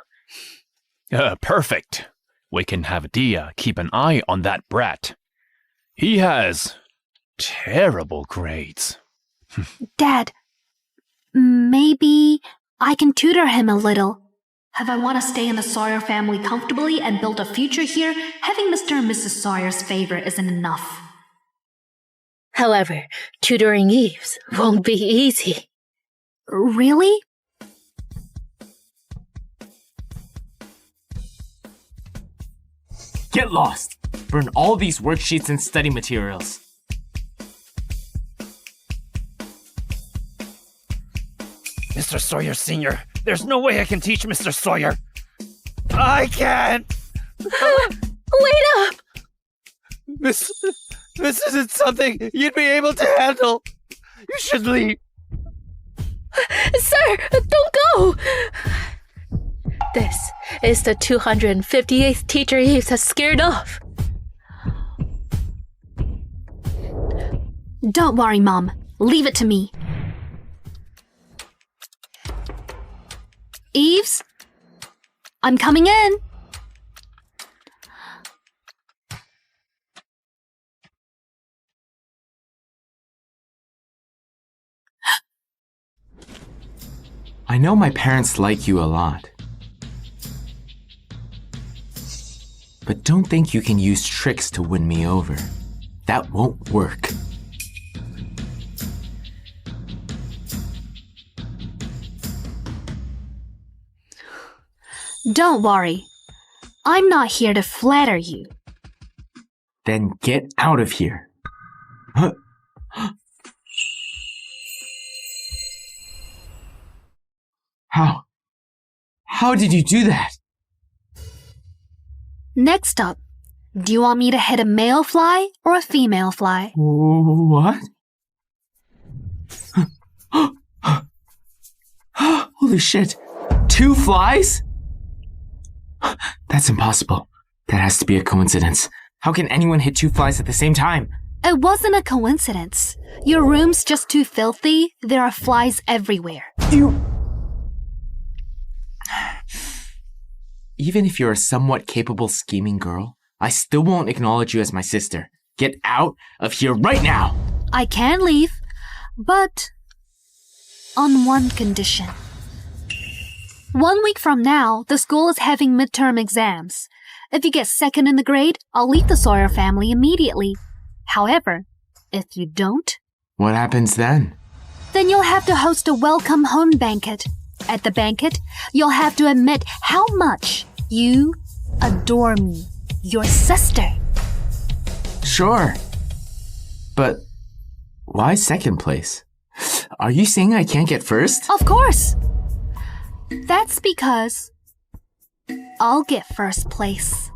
Perfect. We can have Dia keep an eye on that brat. He has terrible grades. Dad, maybe I can tutor him a little. If I want to stay in the Sawyer family comfortably and build a future here, having Mr. and Mrs. Sawyer's favor isn't enough. However, tutoring Eves won't be easy. Really? Get lost! Burn all these worksheets and study materials. Mr. Sawyer Sr., there's no way I can teach Mr. Sawyer. I can't! Wait up! This isn't something you'd be able to handle. You should leave. Sir, don't go! This is the 258th teacher Eves has scared off. Don't worry, Mom. Leave it to me. Eves? I'm coming in. I know my parents like you a lot. But don't think you can use tricks to win me over. That won't work. Don't worry. I'm not here to flatter you. Then get out of here. How did you do that? Next up, do you want me to hit a male fly or a female fly? What? Holy shit. 2 flies? That's impossible. That has to be a coincidence. How can anyone hit 2 flies at the same time? It wasn't a coincidence. Your room's just too filthy. There are flies everywhere. Even if you're a somewhat capable scheming girl, I still won't acknowledge you as my sister. Get out of here right now! I can leave, but on one condition. 1 week from now, the school is having midterm exams. If you get second in the grade, I'll leave the Sawyer family immediately. However, if you don't, What happens then? then you'll have to host a welcome home banquet. At the banquet, you'll have to admit how much you adore me, your sister. Sure. But why second place? Are you saying I can't get first? Of course. That's because I'll get first place.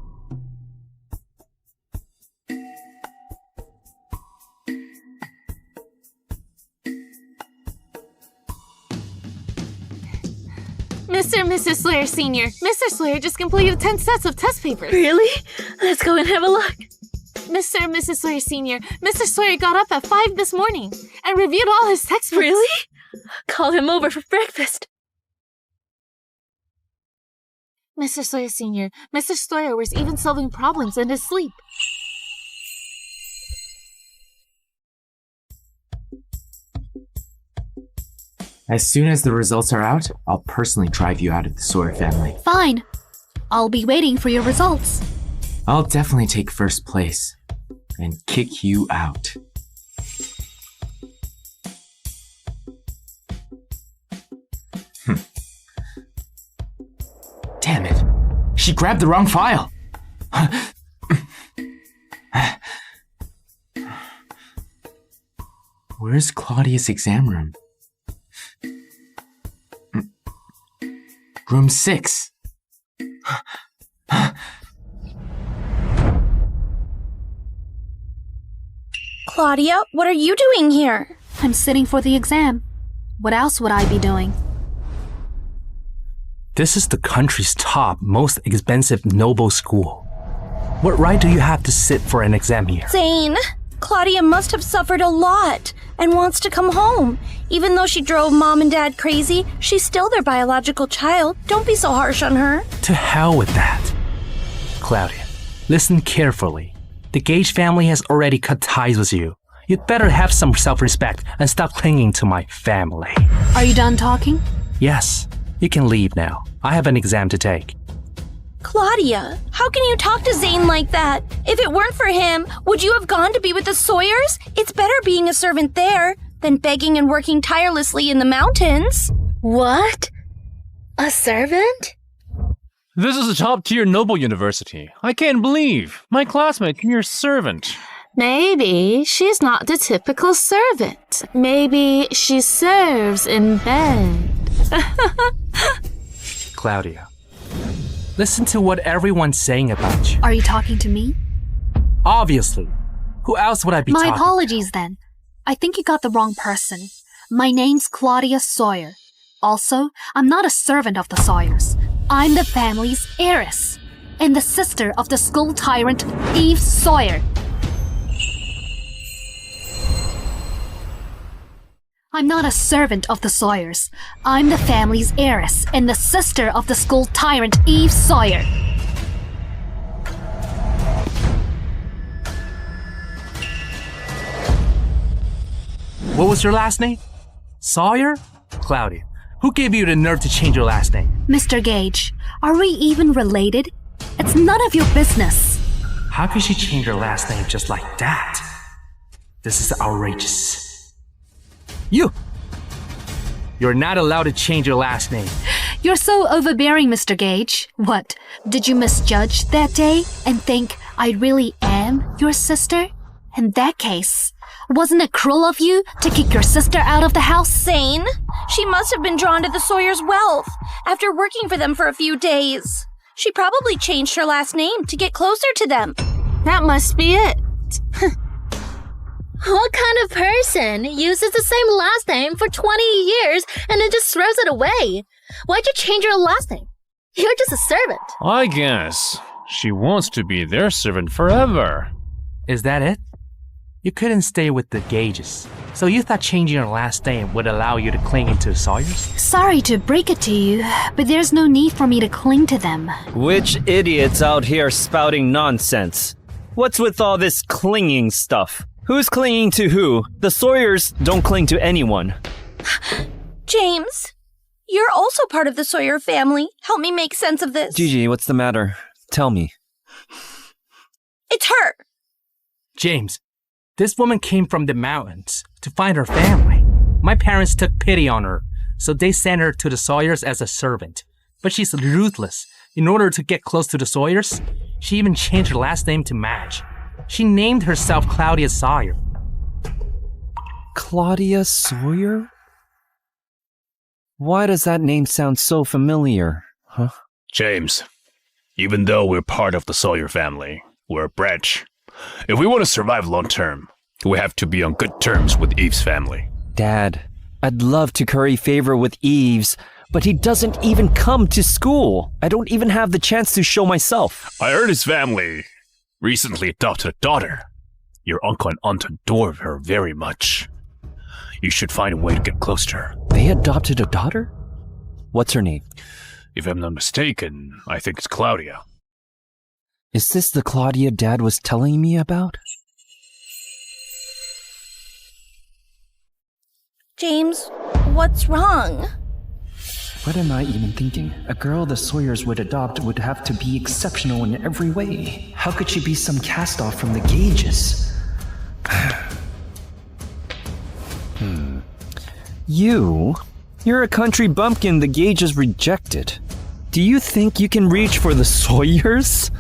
Mr. and Mrs. Sawyer Sr., Mr. Sawyer just completed 10 sets of test papers. Really? Let's go and have a look. Mr. and Mrs. Sawyer Sr., Mr. Sawyer got up at 5 this morning and reviewed all his textbooks. Really? Call him over for breakfast. Mr. Sawyer Sr., Mr. Sawyer was even solving problems in his sleep. As soon as the results are out, I'll personally drive you out of the Sawyer family. Fine. I'll be waiting for your results. I'll definitely take first place and kick you out. Damn it. She grabbed the wrong file. Where's Claudia's exam room? Room 6. Claudia, what are you doing here? I'm sitting for the exam. What else would I be doing? This is the country's top, most expensive noble school. What right do you have to sit for an exam here? Zane, Claudia must have suffered a lot and wants to come home. Even though she drove Mom and Dad crazy, she's still their biological child. Don't be so harsh on her. To hell with that. Claudia, listen carefully. The Gage family has already cut ties with you. You'd better have some self-respect and stop clinging to my family. Are you done talking? Yes, you can leave now. I have an exam to take. Claudia, how can you talk to Zane like that? If it weren't for him, would you have gone to be with the Sawyers? It's better being a servant there than begging and working tirelessly in the mountains. What? A servant? This is a top-tier noble university. I can't believe my classmate can be your servant. Maybe she's not the typical servant. Maybe she serves in bed. Claudia, listen to what everyone's saying about you. Are you talking to me? Obviously. Who else would I be My talking? apologies then. I think you got the wrong person. My name's Claudia Sawyer. Also, I'm not a servant of the Sawyers. I'm the family's heiress and the sister of the school tyrant Eve Sawyer. I'm not a servant of the Sawyers. I'm the family's heiress and the sister of the school tyrant Eve Sawyer. What was your last name? Sawyer? Claudia, who gave you the nerve to change your last name? Mr. Gage, are we even related? It's none of your business. How could she change her last name just like that? This is outrageous. You're not allowed to change your last name. You're so overbearing, Mr. Gage. What, did you misjudge that day and think I really am your sister? In that case, wasn't it cruel of you to kick your sister out of the house? Zane, she must have been drawn to the Sawyers' wealth after working for them for a few days. She probably changed her last name to get closer to them. That must be it. What kind of person uses the same last name for 20 years and then just throws it away? Why'd you change your last name? You're just a servant. I guess she wants to be their servant forever. Is that it? You couldn't stay with the Gages, so you thought changing your last name would allow you to cling into Sawyers? Sorry to break it to you, but there's no need for me to cling to them. Which idiot's out here spouting nonsense? What's with all this clinging stuff? Who's clinging to who? The Sawyers don't cling to anyone. James, you're also part of the Sawyer family. Help me make sense of this. Gigi, what's the matter? Tell me. It's her. James, this woman came from the mountains to find her family. My parents took pity on her, so they sent her to the Sawyers as a servant. But she's ruthless. In order to get close to the Sawyers, she even changed her last name to match. She named herself Claudia Sawyer. Claudia Sawyer? Why does that name sound so familiar, huh? James, even though we're part of the Sawyer family, we're a branch. If we want to survive long term, we have to be on good terms with Eve's family. Dad, I'd love to curry favor with Eve's, But he doesn't even come to school. I don't even have the chance to show myself. I heard his family recently adopted a daughter. Your uncle and aunt adore her very much. You should find a way to get close to her. They adopted a daughter? What's her name? If I'm not mistaken, I think it's Claudia. Is this the Claudia Dad was telling me about? James, what's wrong? What am I even thinking? A girl the Sawyers would adopt would have to be exceptional in every way. How could she be some cast-off from the Gages? You're a country bumpkin the Gages rejected. Do you think you can reach for the Sawyers?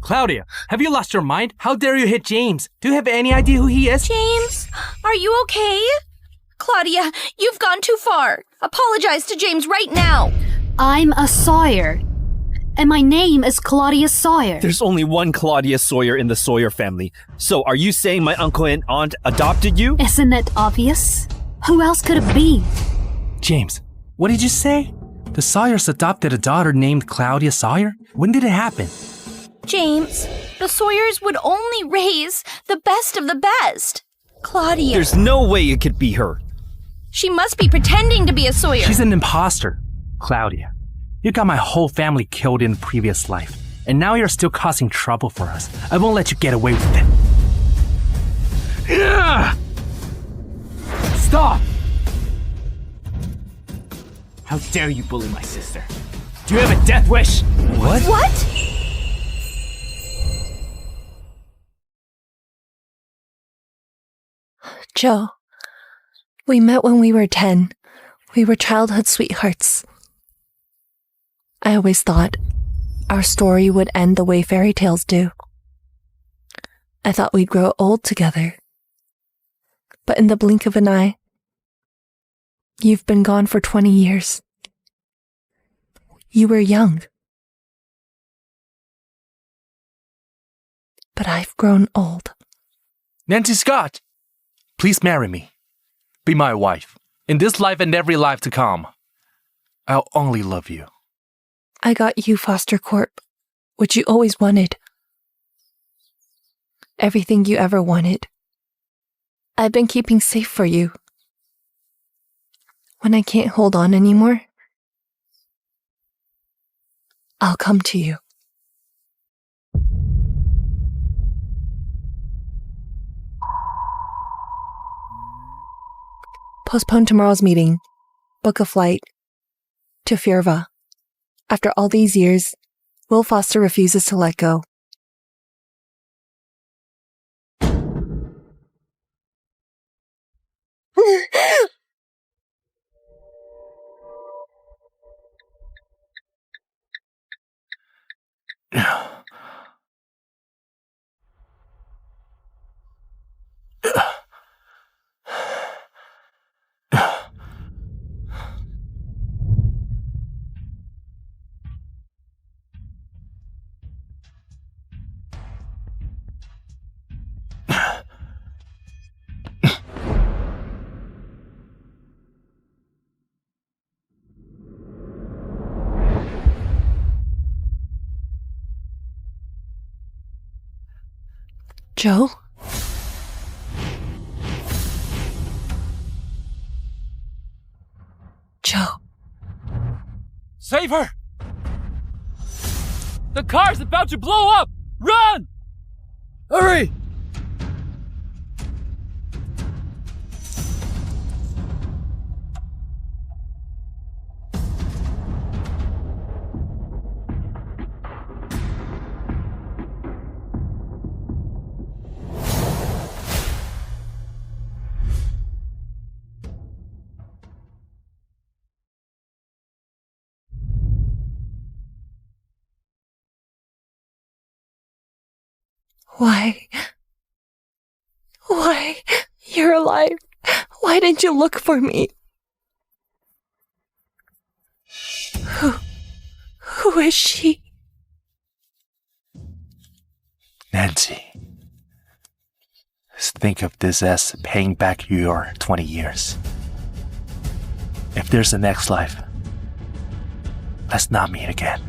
Claudia, have you lost your mind? How dare you hit James? Do you have any idea who he is? James, are you okay? Claudia, you've gone too far. Apologize to James right now. I'm a Sawyer. And my name is Claudia Sawyer. There's only one Claudia Sawyer in the Sawyer family. So are you saying my uncle and aunt adopted you? Isn't it obvious? Who else could it be? James, what did you say? The Sawyers adopted a daughter named Claudia Sawyer? When did it happen? James, the Sawyers would only raise the best of the best. Claudia. There's no way it could be her. She must be pretending to be a Sawyer. She's an imposter. Claudia, you got my whole family killed in a previous life, and now you're still causing trouble for us. I won't let you get away with it. Yeah! Stop! How dare you bully my sister? Do you have a death wish? What? What? Joe, we met when we were 10. We were childhood sweethearts. I always thought our story would end the way fairy tales do. I thought we'd grow old together. But in the blink of an eye, you've been gone for 20 years. You were young. But I've grown old. Nancy Scott, please marry me. Be my wife. In this life and every life to come. I'll only love you. I got you foster corp, which you always wanted. Everything you ever wanted. I've been keeping safe for you. When I can't hold on anymore, I'll come to you. Postpone tomorrow's meeting. Book a flight. To Fierva. After all these years, Will Foster refuses to let go. Joe? Joe. Save her! The car's about to blow up! Run! Hurry! Why? Why? You're alive. Why didn't you look for me? Who is she? Nancy. Think of this as paying back your 20 years. If there's a next life, let's not meet again.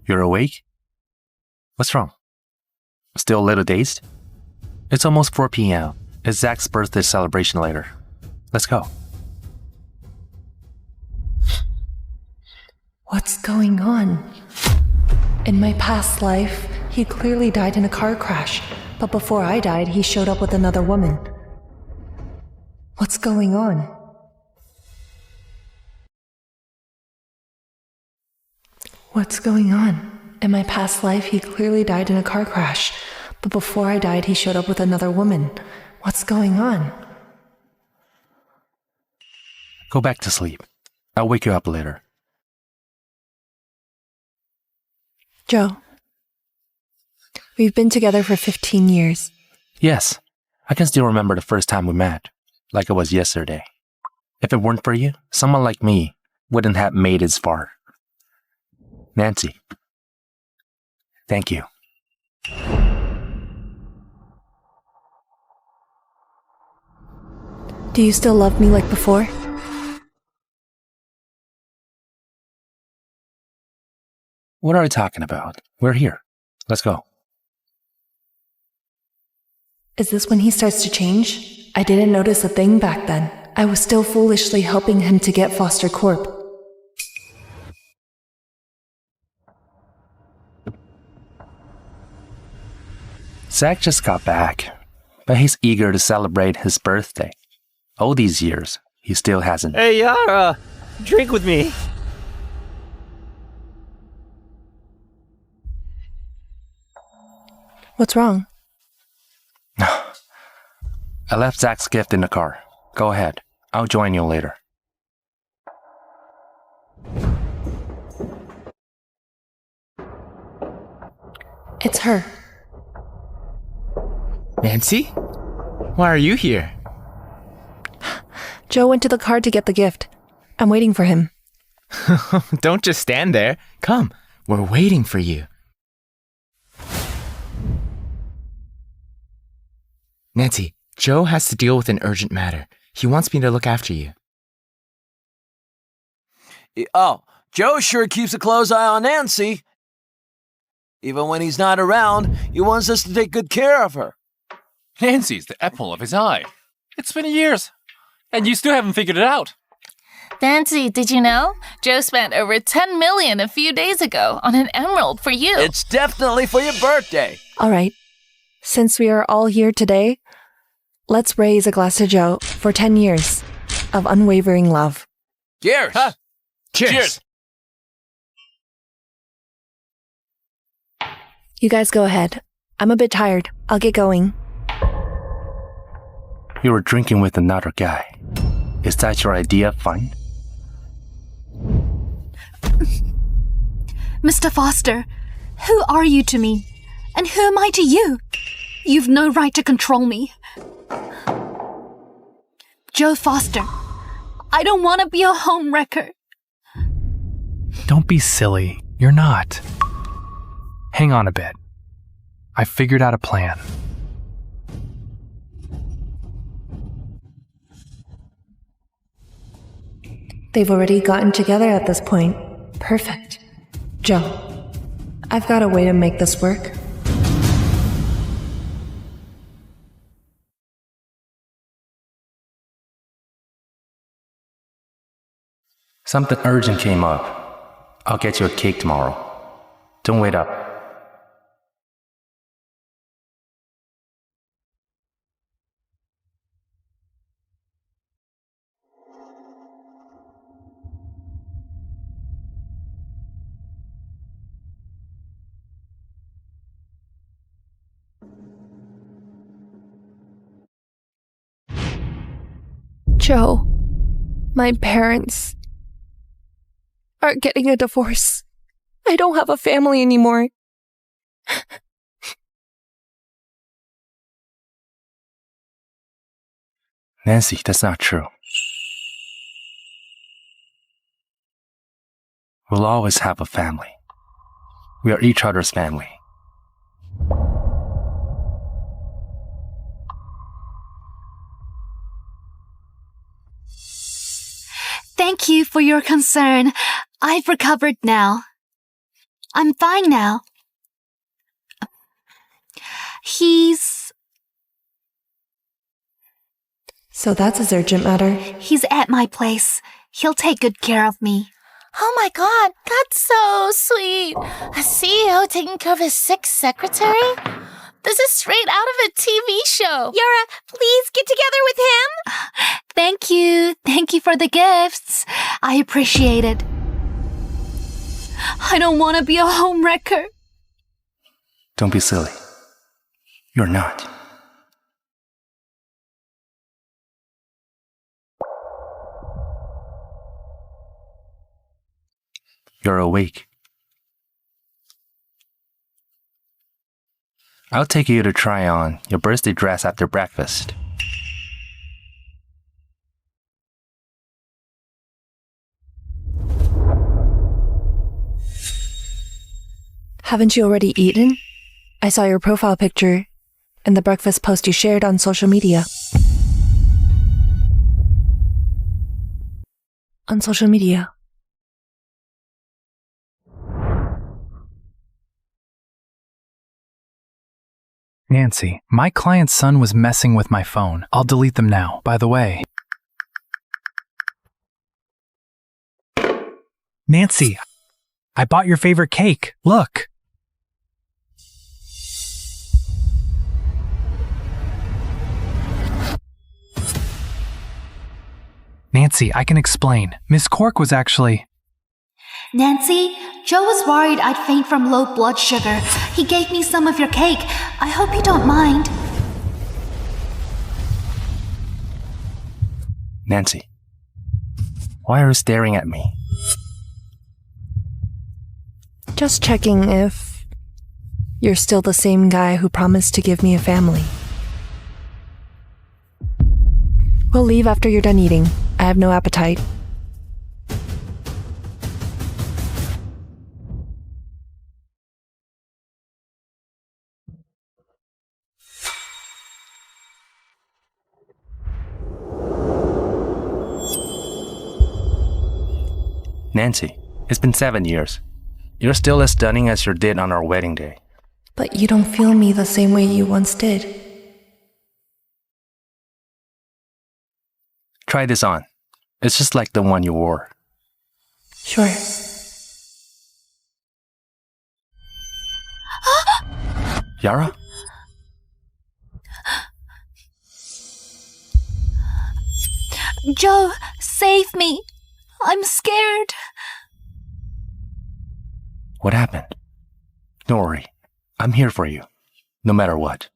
You're awake? What's wrong? Still a little dazed? It's almost 4 p.m. It's Zach's birthday celebration later. Let's go. What's going on? In my past life, he clearly died in a car crash, but before I died, he showed up with another woman. What's going on? What's going on? In my past life, he clearly died in a car crash, but before I died, he showed up with another woman. What's going on? Go back to sleep. I'll wake you up later. Joe, we've been together for 15 years. Yes, I can still remember the first time we met, like it was yesterday. If it weren't for you, someone like me wouldn't have made it far. Nancy, thank you. Do you still love me like before? What are you talking about? We're here. Let's go. Is this when he starts to change? I didn't notice a thing back then. I was still foolishly helping him to get Foster Corp. Zach just got back, but he's eager to celebrate his birthday. All these years, he still hasn't. Hey, Yara, drink with me. What's wrong? I left Zach's gift in the car. Go ahead. I'll join you later. It's her. Nancy? Why are you here? Joe went to the car to get the gift. I'm waiting for him. Don't just stand there. Come, we're waiting for you. Nancy, Joe has to deal with an urgent matter. He wants me to look after you. Oh, Joe sure keeps a close eye on Nancy. Even when he's not around, he wants us to take good care of her. Nancy's the apple of his eye. It's been years, and you still haven't figured it out. Nancy, did you know? Joe spent over $10 million a few days ago on an emerald for you. It's definitely for your birthday. All right. Since we are all here today, let's raise a glass to Joe for 10 years of unwavering love. Cheers! Huh? Cheers! You guys go ahead. I'm a bit tired. I'll get going. You were drinking with another guy. Is that your idea of fun? Mr. Foster, who are you to me? And who am I to you? You've no right to control me. Joe Foster, I don't want to be a homewrecker. Don't be silly. You're not. Hang on a bit. I figured out a plan. They've already gotten together at this point. Perfect. Joe, I've got a way to make this work. Something urgent came up. I'll get you a cake tomorrow. Don't wait up. Joe, my parents are getting a divorce. I don't have a family anymore. Nancy, that's not true. We'll always have a family. We are each other's family. Thank you for your concern. I've recovered now. I'm fine now. So that's his urgent matter. He's at my place. He'll take good care of me. Oh my god, that's so sweet. A CEO taking care of his sick secretary? This is straight out of a TV show. Yara, please get together with him. Thank you. Thank you for the gifts. I appreciate it. I don't want to be a homewrecker. Don't be silly. You're not. You're awake. I'll take you to try on your birthday dress after breakfast. Haven't you already eaten? I saw your profile picture and the breakfast post you shared on social media. On social media. Nancy, my client's son was messing with my phone. I'll delete them now. By the way. Nancy, I bought your favorite cake. Look. Nancy, I can explain. Miss Cork was actually... Nancy, Joe was worried I'd faint from low blood sugar. He gave me some of your cake. I hope you don't mind. Nancy, why are you staring at me? Just checking if you're still the same guy who promised to give me a family. We'll leave after you're done eating. I have no appetite. Nancy, it's been 7 years. You're still as stunning as you did on our wedding day. But you don't feel me the same way you once did. Try this on. It's just like the one you wore. Sure. Yara? Joe, save me. I'm scared. What happened? Don't worry. I'm here for you. No matter what.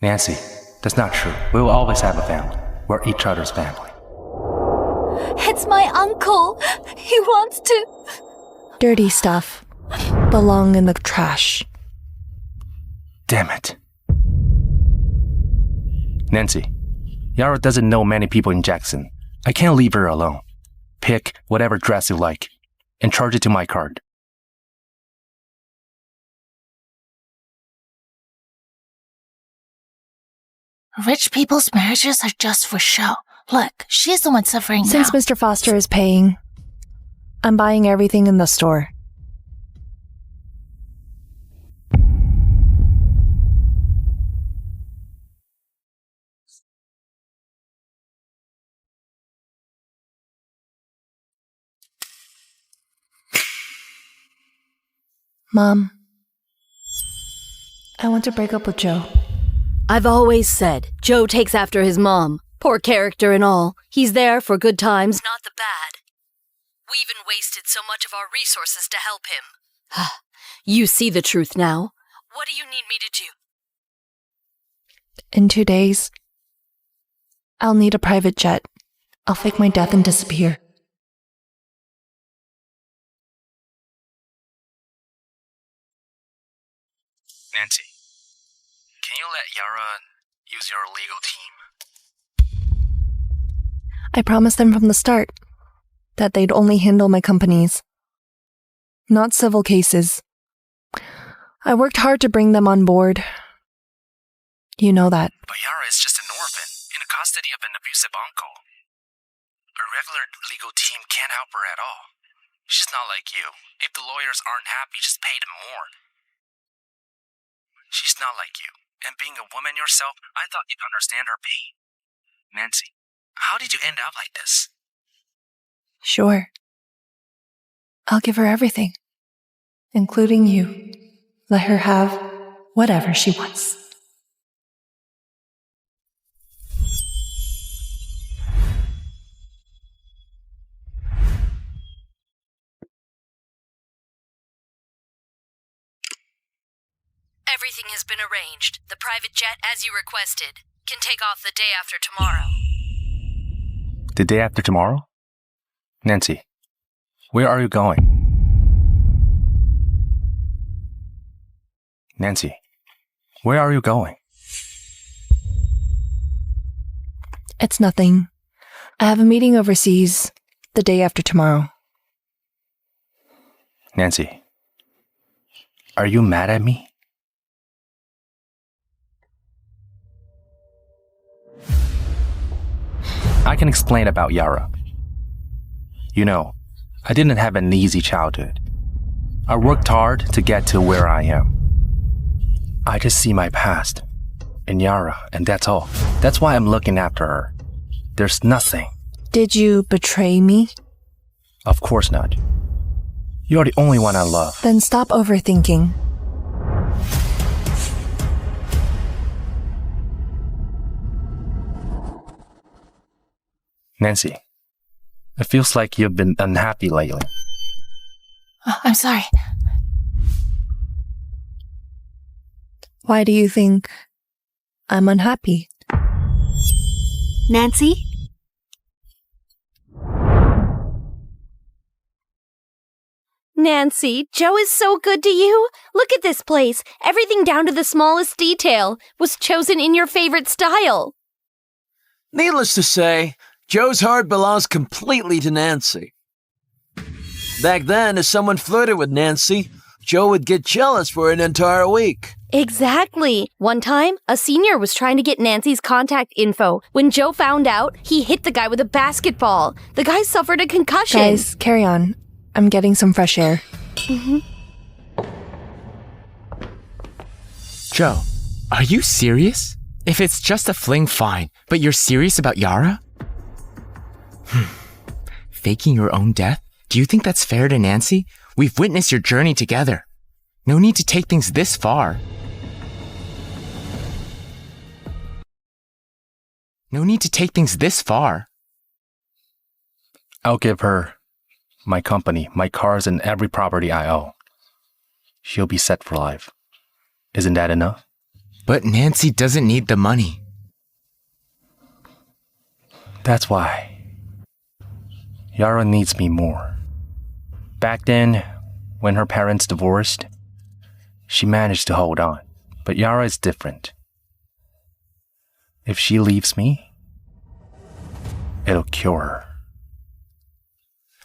Nancy, that's not true. We will always have a family. We're each other's family. It's my uncle. He wants to... Dirty stuff. Belong in the trash. Damn it. Nancy, Yara doesn't know many people in Jackson. I can't leave her alone. Pick whatever dress you like and charge it to my card. Rich people's marriages are just for show. Look, she's the one suffering now. Since Mr. Foster is paying, I'm buying everything in the store. Mom, I want to break up with Joe. I've always said Joe takes after his mom. Poor character and all. He's there for good times, not the bad. We even wasted so much of our resources to help him. You see the truth now. What do you need me to do? In 2 days, I'll need a private jet. I'll fake my death and disappear. Nancy, can you let Yara use your legal team? I promised them from the start that they'd only handle my companies, not civil cases. I worked hard to bring them on board. You know that. But Yara is just an orphan in the custody of an abusive uncle. A regular legal team can't help her at all. She's not like you. If the lawyers aren't happy, just pay them more. She's not like you. And being a woman yourself, I thought you'd understand her pain. Nancy, how did you end up like this? Sure. I'll give her everything, including you. Let her have whatever she wants. Everything has been arranged. The private jet, as you requested, can take off the day after tomorrow. The day after tomorrow? Nancy, where are you going? Nancy, where are you going? It's nothing. I have a meeting overseas the day after tomorrow. Nancy, are you mad at me? I can explain about Yara. You know, I didn't have an easy childhood. I worked hard to get to where I am. I just see my past in Yara, and that's all. That's why I'm looking after her. There's nothing. Did you betray me? Of course not. You're the only one I love. Then stop overthinking. Nancy, it feels like you've been unhappy lately. Oh, I'm sorry. Why do you think I'm unhappy? Nancy? Nancy, Joe is so good to you. Look at this place. Everything down to the smallest detail was chosen in your favorite style. Needless to say, Joe's heart belongs completely to Nancy. Back then, if someone flirted with Nancy, Joe would get jealous for an entire week. Exactly. One time, a senior was trying to get Nancy's contact info. When Joe found out, he hit the guy with a basketball. The guy suffered a concussion. Guys, carry on. I'm getting some fresh air. Joe, are you serious? If it's just a fling, fine. But you're serious about Yara? Faking your own death? Do you think that's fair to Nancy? We've witnessed your journey together. No need to take things this far. No need to take things this far. I'll give her my company, my cars, and every property I own. She'll be set for life. Isn't that enough? But Nancy doesn't need the money. That's why. Yara needs me more. Back then, when her parents divorced, she managed to hold on. But Yara is different. If she leaves me, it'll kill her.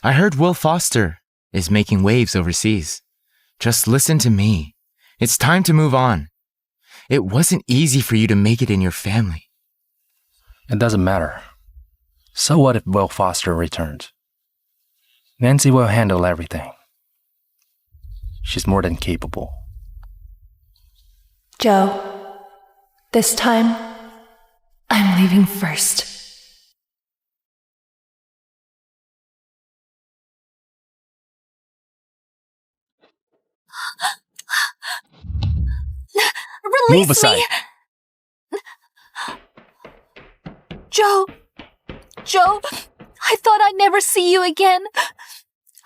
I heard Will Foster is making waves overseas. Just listen to me. It's time to move on. It wasn't easy for you to make it in your family. It doesn't matter. So what if Will Foster returns? Nancy will handle everything. She's more than capable. Joe, this time, I'm leaving first. Release Move aside. me! Joe, I thought I'd never see you again.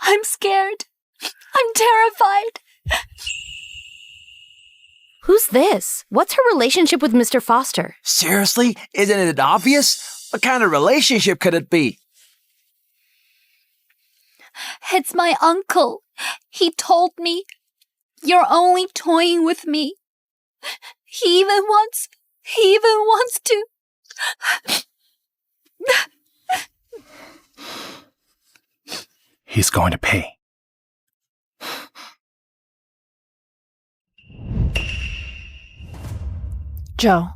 I'm scared. I'm terrified. Who's this? What's her relationship with Mr. Foster? Seriously? Isn't it obvious? What kind of relationship could it be? It's my uncle. He told me you're only toying with me. He even wants to. He's going to pay. Joe.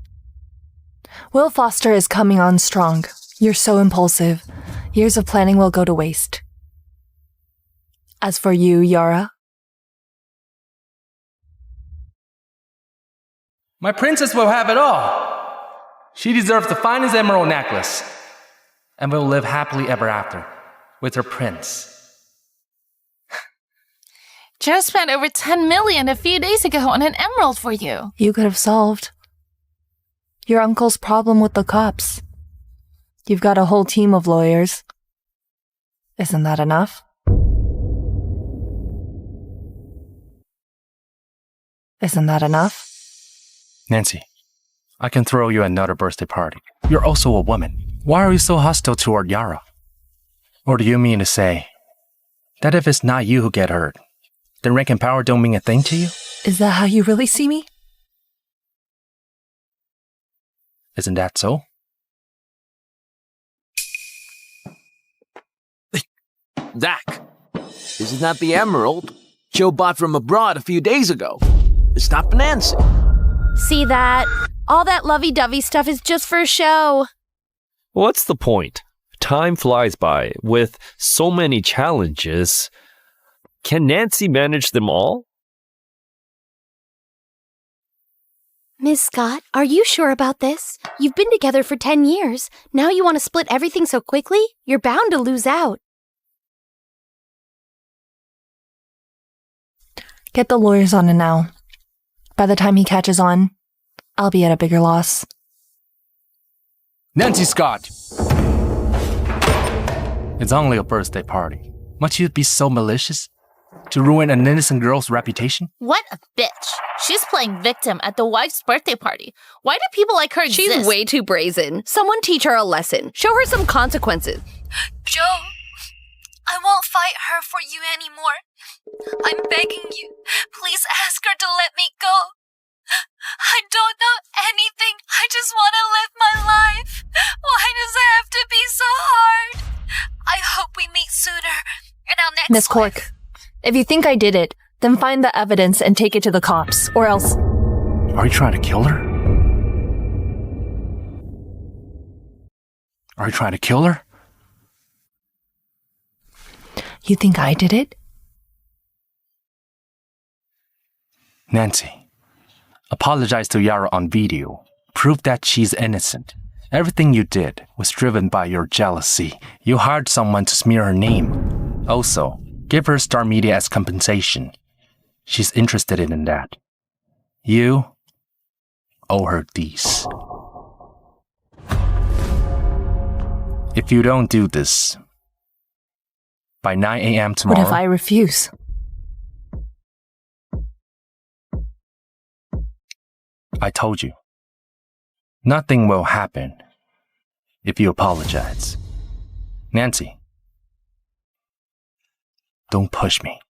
Will Foster is coming on strong. You're so impulsive. Years of planning will go to waste. As for you, Yara, My princess will have it all. She deserves the finest emerald necklace. And will live happily ever after with her prince. Joe spent over 10 million a few days ago on an emerald for you. you could have solved your uncle's problem with the cops. You've got a whole team of lawyers. Isn't that enough? Isn't that enough? Nancy, I can throw you another birthday party. You're also a woman. Why are you so hostile toward Yara? Or do you mean to say that if it's not you who get hurt, then rank and power don't mean a thing to you? Is that how you really see me? Isn't that so? Zach, this is not the emerald Joe bought from abroad a few days ago. It's not for Nancy. See that? All that lovey-dovey stuff is just for show. What's the point? Time flies by with so many challenges. Can Nancy manage them all? Miss Scott, are you sure about this? You've been together for 10 years. Now you want to split everything so quickly? You're bound to lose out. Get the lawyers on it now. By the time he catches on, I'll be at a bigger loss. Nancy Scott! It's only a birthday party. Must you be so malicious? To ruin an innocent girl's reputation? What a bitch. She's playing victim at the wife's birthday party. Why do people like her exist? She's way too brazen. Someone teach her a lesson. Show her some consequences. Joe, I won't fight her for you anymore. I'm begging you. Please ask her to let me go. I don't know anything. I just want to live my life. Why does it have to be so hard? I hope we meet sooner in our next Miss Cork, if you think I did it, then find the evidence and take it to the cops, or else... Are you trying to kill her? Are you trying to kill her? You think I did it? Nancy, apologize to Yara on video. Prove that she's innocent. Everything you did was driven by your jealousy. You hired someone to smear her name. Also, give her Star Media as compensation. She's interested in that. You owe her these. If you don't do this, by 9 a.m. tomorrow... What if I refuse? I told you. Nothing will happen if you apologize. Nancy, don't push me.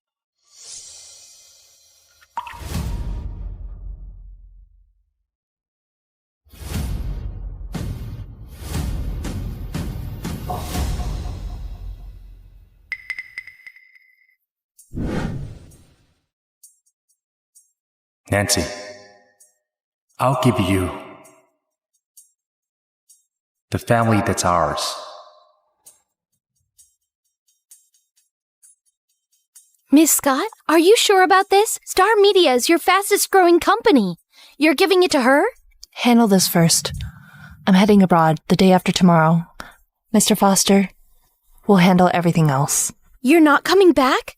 Nancy, I'll give you the family that's ours. Miss Scott, are you sure about this? Star Media is your fastest growing company. You're giving it to her? Handle this first. I'm heading abroad the day after tomorrow. Mr. Foster, we'll handle everything else. You're not coming back?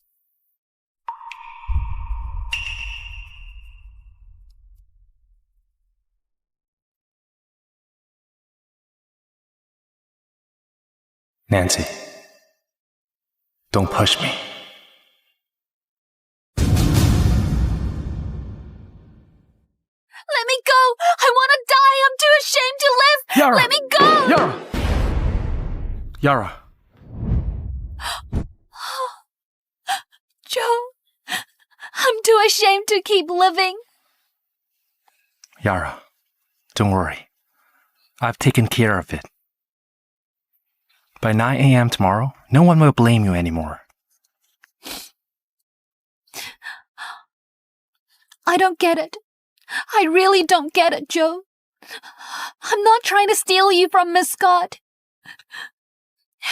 Nancy, don't push me. Let me go! I want to die! I'm too ashamed to live! Yara! Let me go! Yara! Yara, Joe, I'm too ashamed to keep living. Yara, don't worry. I've taken care of it. By 9 a.m. tomorrow, no one will blame you anymore. I don't get it. I really don't get it, Joe. I'm not trying to steal you from Miss Scott.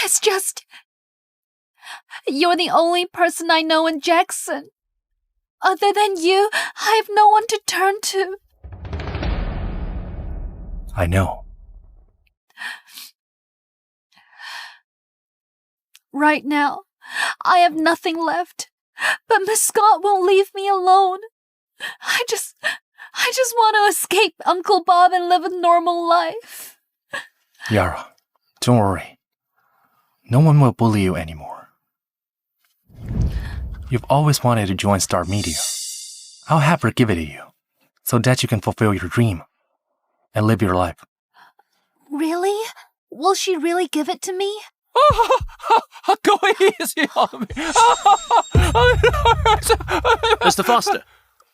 It's just... you're the only person I know in Jackson. Other than you, I have no one to turn to. I know. Right now, I have nothing left. But Miss Scott won't leave me alone. I just want to escape Uncle Bob and live a normal life. Yara, don't worry. No one will bully you anymore. You've always wanted to join Star Media. I'll have her give it to you, so that you can fulfill your dream and live your life. Really? Will she really give it to me? Go easy on me. Mr. Foster,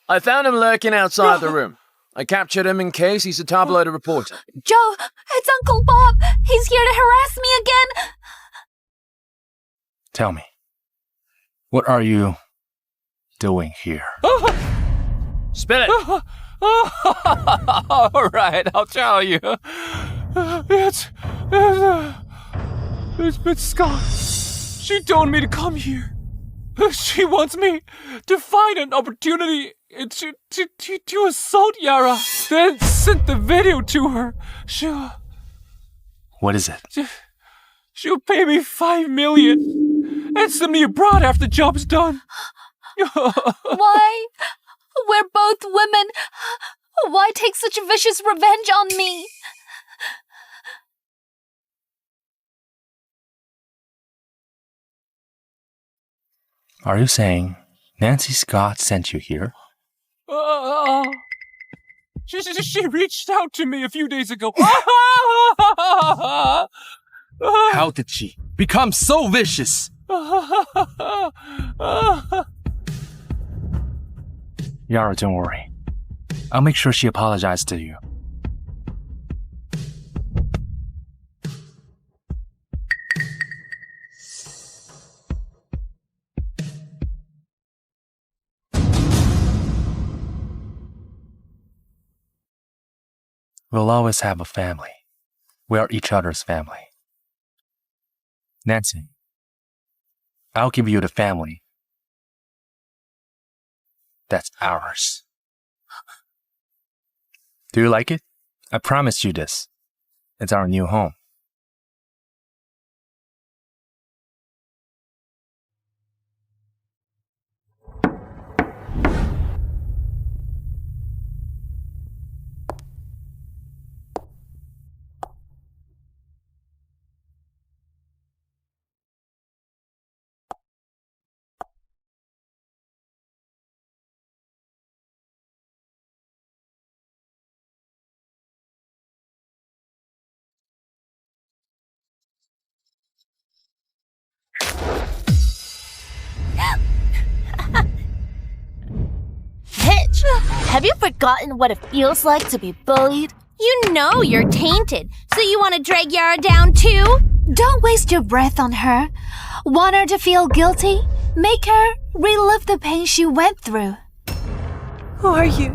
I found him lurking outside the room. I captured him in case he's a tabloid reporter. Joe, it's Uncle Bob. He's here to harass me again. Tell me, what are you doing here? Spill it. All right, I'll tell you. It's Miss Scott. She told me to come here. She wants me to find an opportunity to assault Yara. Then sent the video to her. What is it? She'll pay me $5 million and send me abroad after the job's done. Why? We're both women. Why take such vicious revenge on me? Are you saying Nancy Scott sent you here? She reached out to me a few days ago. How did she become so vicious? Yara, don't worry. I'll make sure she apologizes to you. We'll always have a family. We are each other's family. Nancy, I'll give you the family that's ours. Do you like it? I promised you this. It's our new home. Hitch, have you forgotten what it feels like to be bullied? You know you're tainted, so you want to drag Yara down too? Don't waste your breath on her. Want her to feel guilty? Make her relive the pain she went through. Who are you?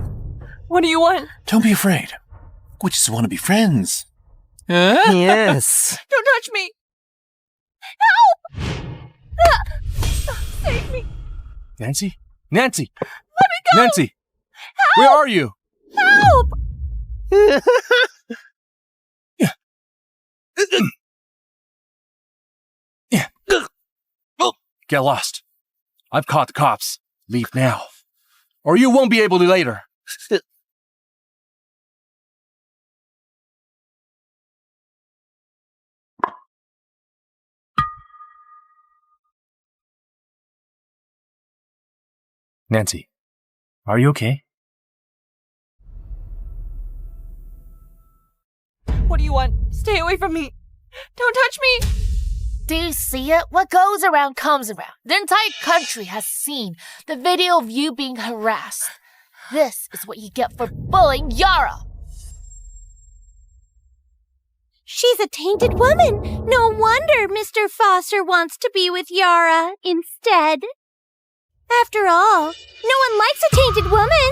What do you want? Don't be afraid. We just want to be friends. Yes. Don't touch me! Help! Save me! Nancy? Nancy! Let me go! Nancy! Help! Where are you? Help! Get lost. I've caught the cops. Leave now, or you won't be able to later. Nancy, are you okay? What do you want? Stay away from me! Don't touch me! Do you see it? What goes around comes around. The entire country has seen the video of you being harassed. This is what you get for bullying Yara. She's a tainted woman. No wonder Mr. Foster wants to be with Yara instead. After all, no one likes a tainted woman.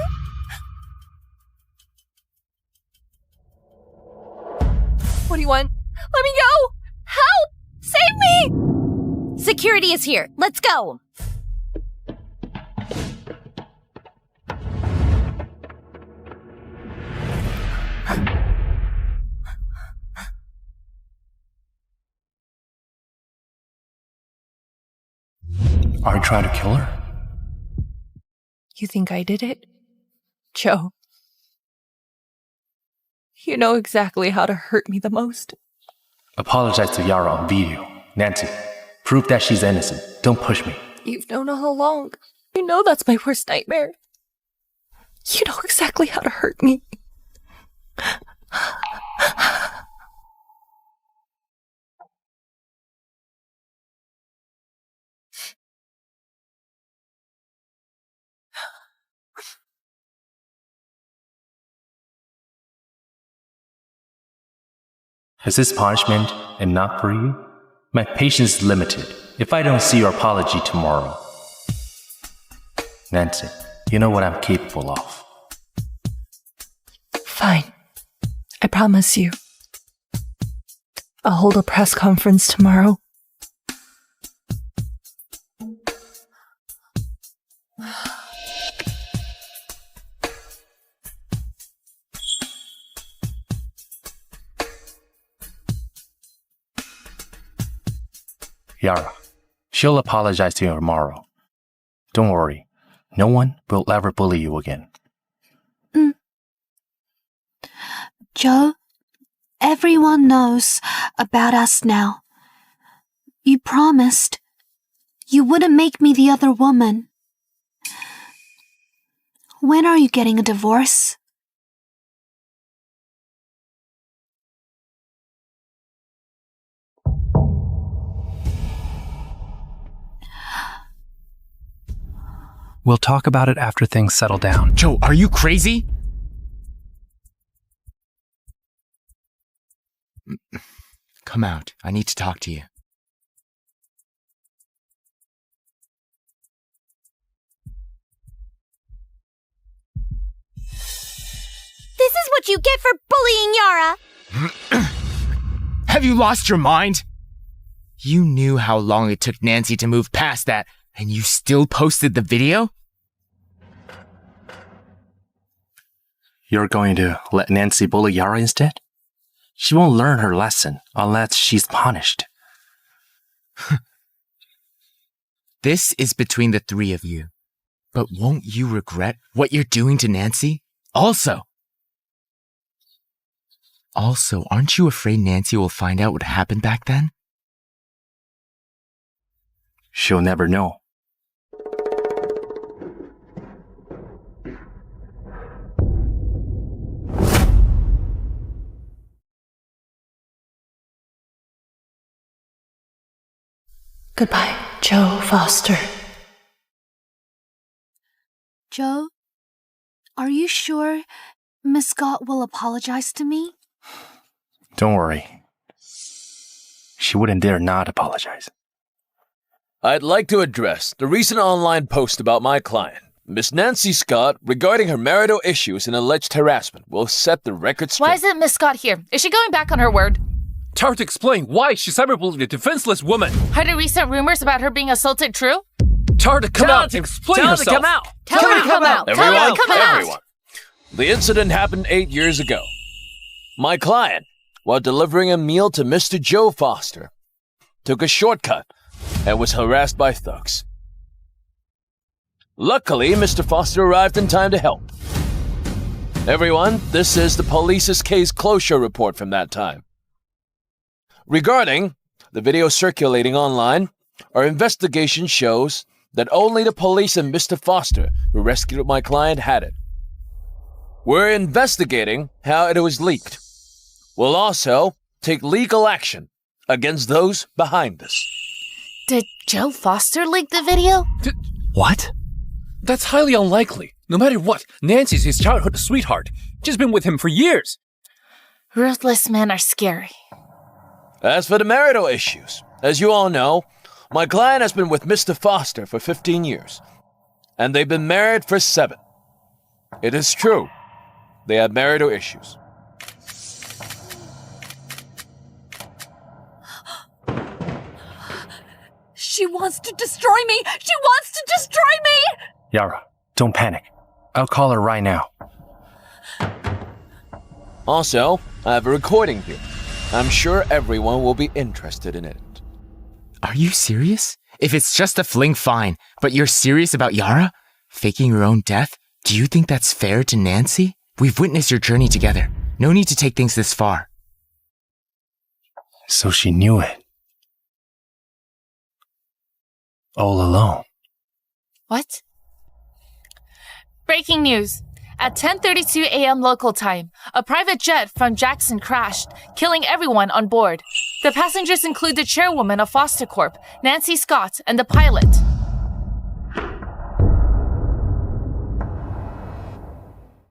What do you want? Let me go! Help! Save me! Security is here. Let's go. Are you trying to kill her? You think I did it? Joe. You know exactly how to hurt me the most. Apologize to Yara on video. Nancy, prove that she's innocent. Don't push me. You've known all along. You know that's my worst nightmare. You know exactly how to hurt me. Is this punishment enough for you? My patience is limited. If I don't see your apology tomorrow. Nancy, you know what I'm capable of. Fine. I promise you. I'll hold a press conference tomorrow. Yara, she'll apologize to you tomorrow. Don't worry. No one will ever bully you again. Joe, everyone knows about us now. You promised you wouldn't make me the other woman. When are you getting a divorce? We'll talk about it after things settle down. Joe, are you crazy? Come out. I need to talk to you. This is what you get for bullying Yara. Have you lost your mind? You knew how long it took Nancy to move past that, and you still posted the video? You're going to let Nancy bully Yara instead? She won't learn her lesson unless she's punished. This is between the three of you. But won't you regret what you're doing to Nancy? Also, aren't you afraid Nancy will find out what happened back then? She'll never know. Goodbye, Joe Foster. Joe, are you sure Miss Scott will apologize to me? Don't worry. She wouldn't dare not apologize. I'd like to address the recent online post about my client, Miss Nancy Scott, regarding her marital issues and alleged harassment. Will set the record straight. Why isn't Miss Scott here? Is she going back on her word? Tell her to explain why she cyberbullied a defenseless woman. Are the recent rumors about her being assaulted true? Tell her to come out and explain herself. Tell her to come out. Everyone. The incident happened 8 years ago. My client, while delivering a meal to Mr. Joe Foster, took a shortcut and was harassed by thugs. Luckily, Mr. Foster arrived in time to help. Everyone, this is the police's case closure report from that time. Regarding the video circulating online, our investigation shows that only the police and Mr. Foster, who rescued my client, had it. We're investigating how it was leaked. We'll also take legal action against those behind us. Did Joe Foster leak the video? What? That's highly unlikely. No matter what, Nancy's his childhood sweetheart. She's been with him for years. Ruthless men are scary. As for the marital issues, as you all know, my client has been with Mr. Foster for 15 years, and they've been married for 7. It is true, they had marital issues. She wants to destroy me! She wants to destroy me! Yara, don't panic. I'll call her right now. Also, I have a recording here. I'm sure everyone will be interested in it. Are you serious? If it's just a fling, fine. But you're serious about Yara? Faking her own death? Do you think that's fair to Nancy? We've witnessed your journey together. No need to take things this far. So she knew it. All alone. What? Breaking news. At 10:32 a.m. local time, a private jet from Jackson crashed, killing everyone on board. The passengers include the chairwoman of Foster Corp, Nancy Scott, and the pilot.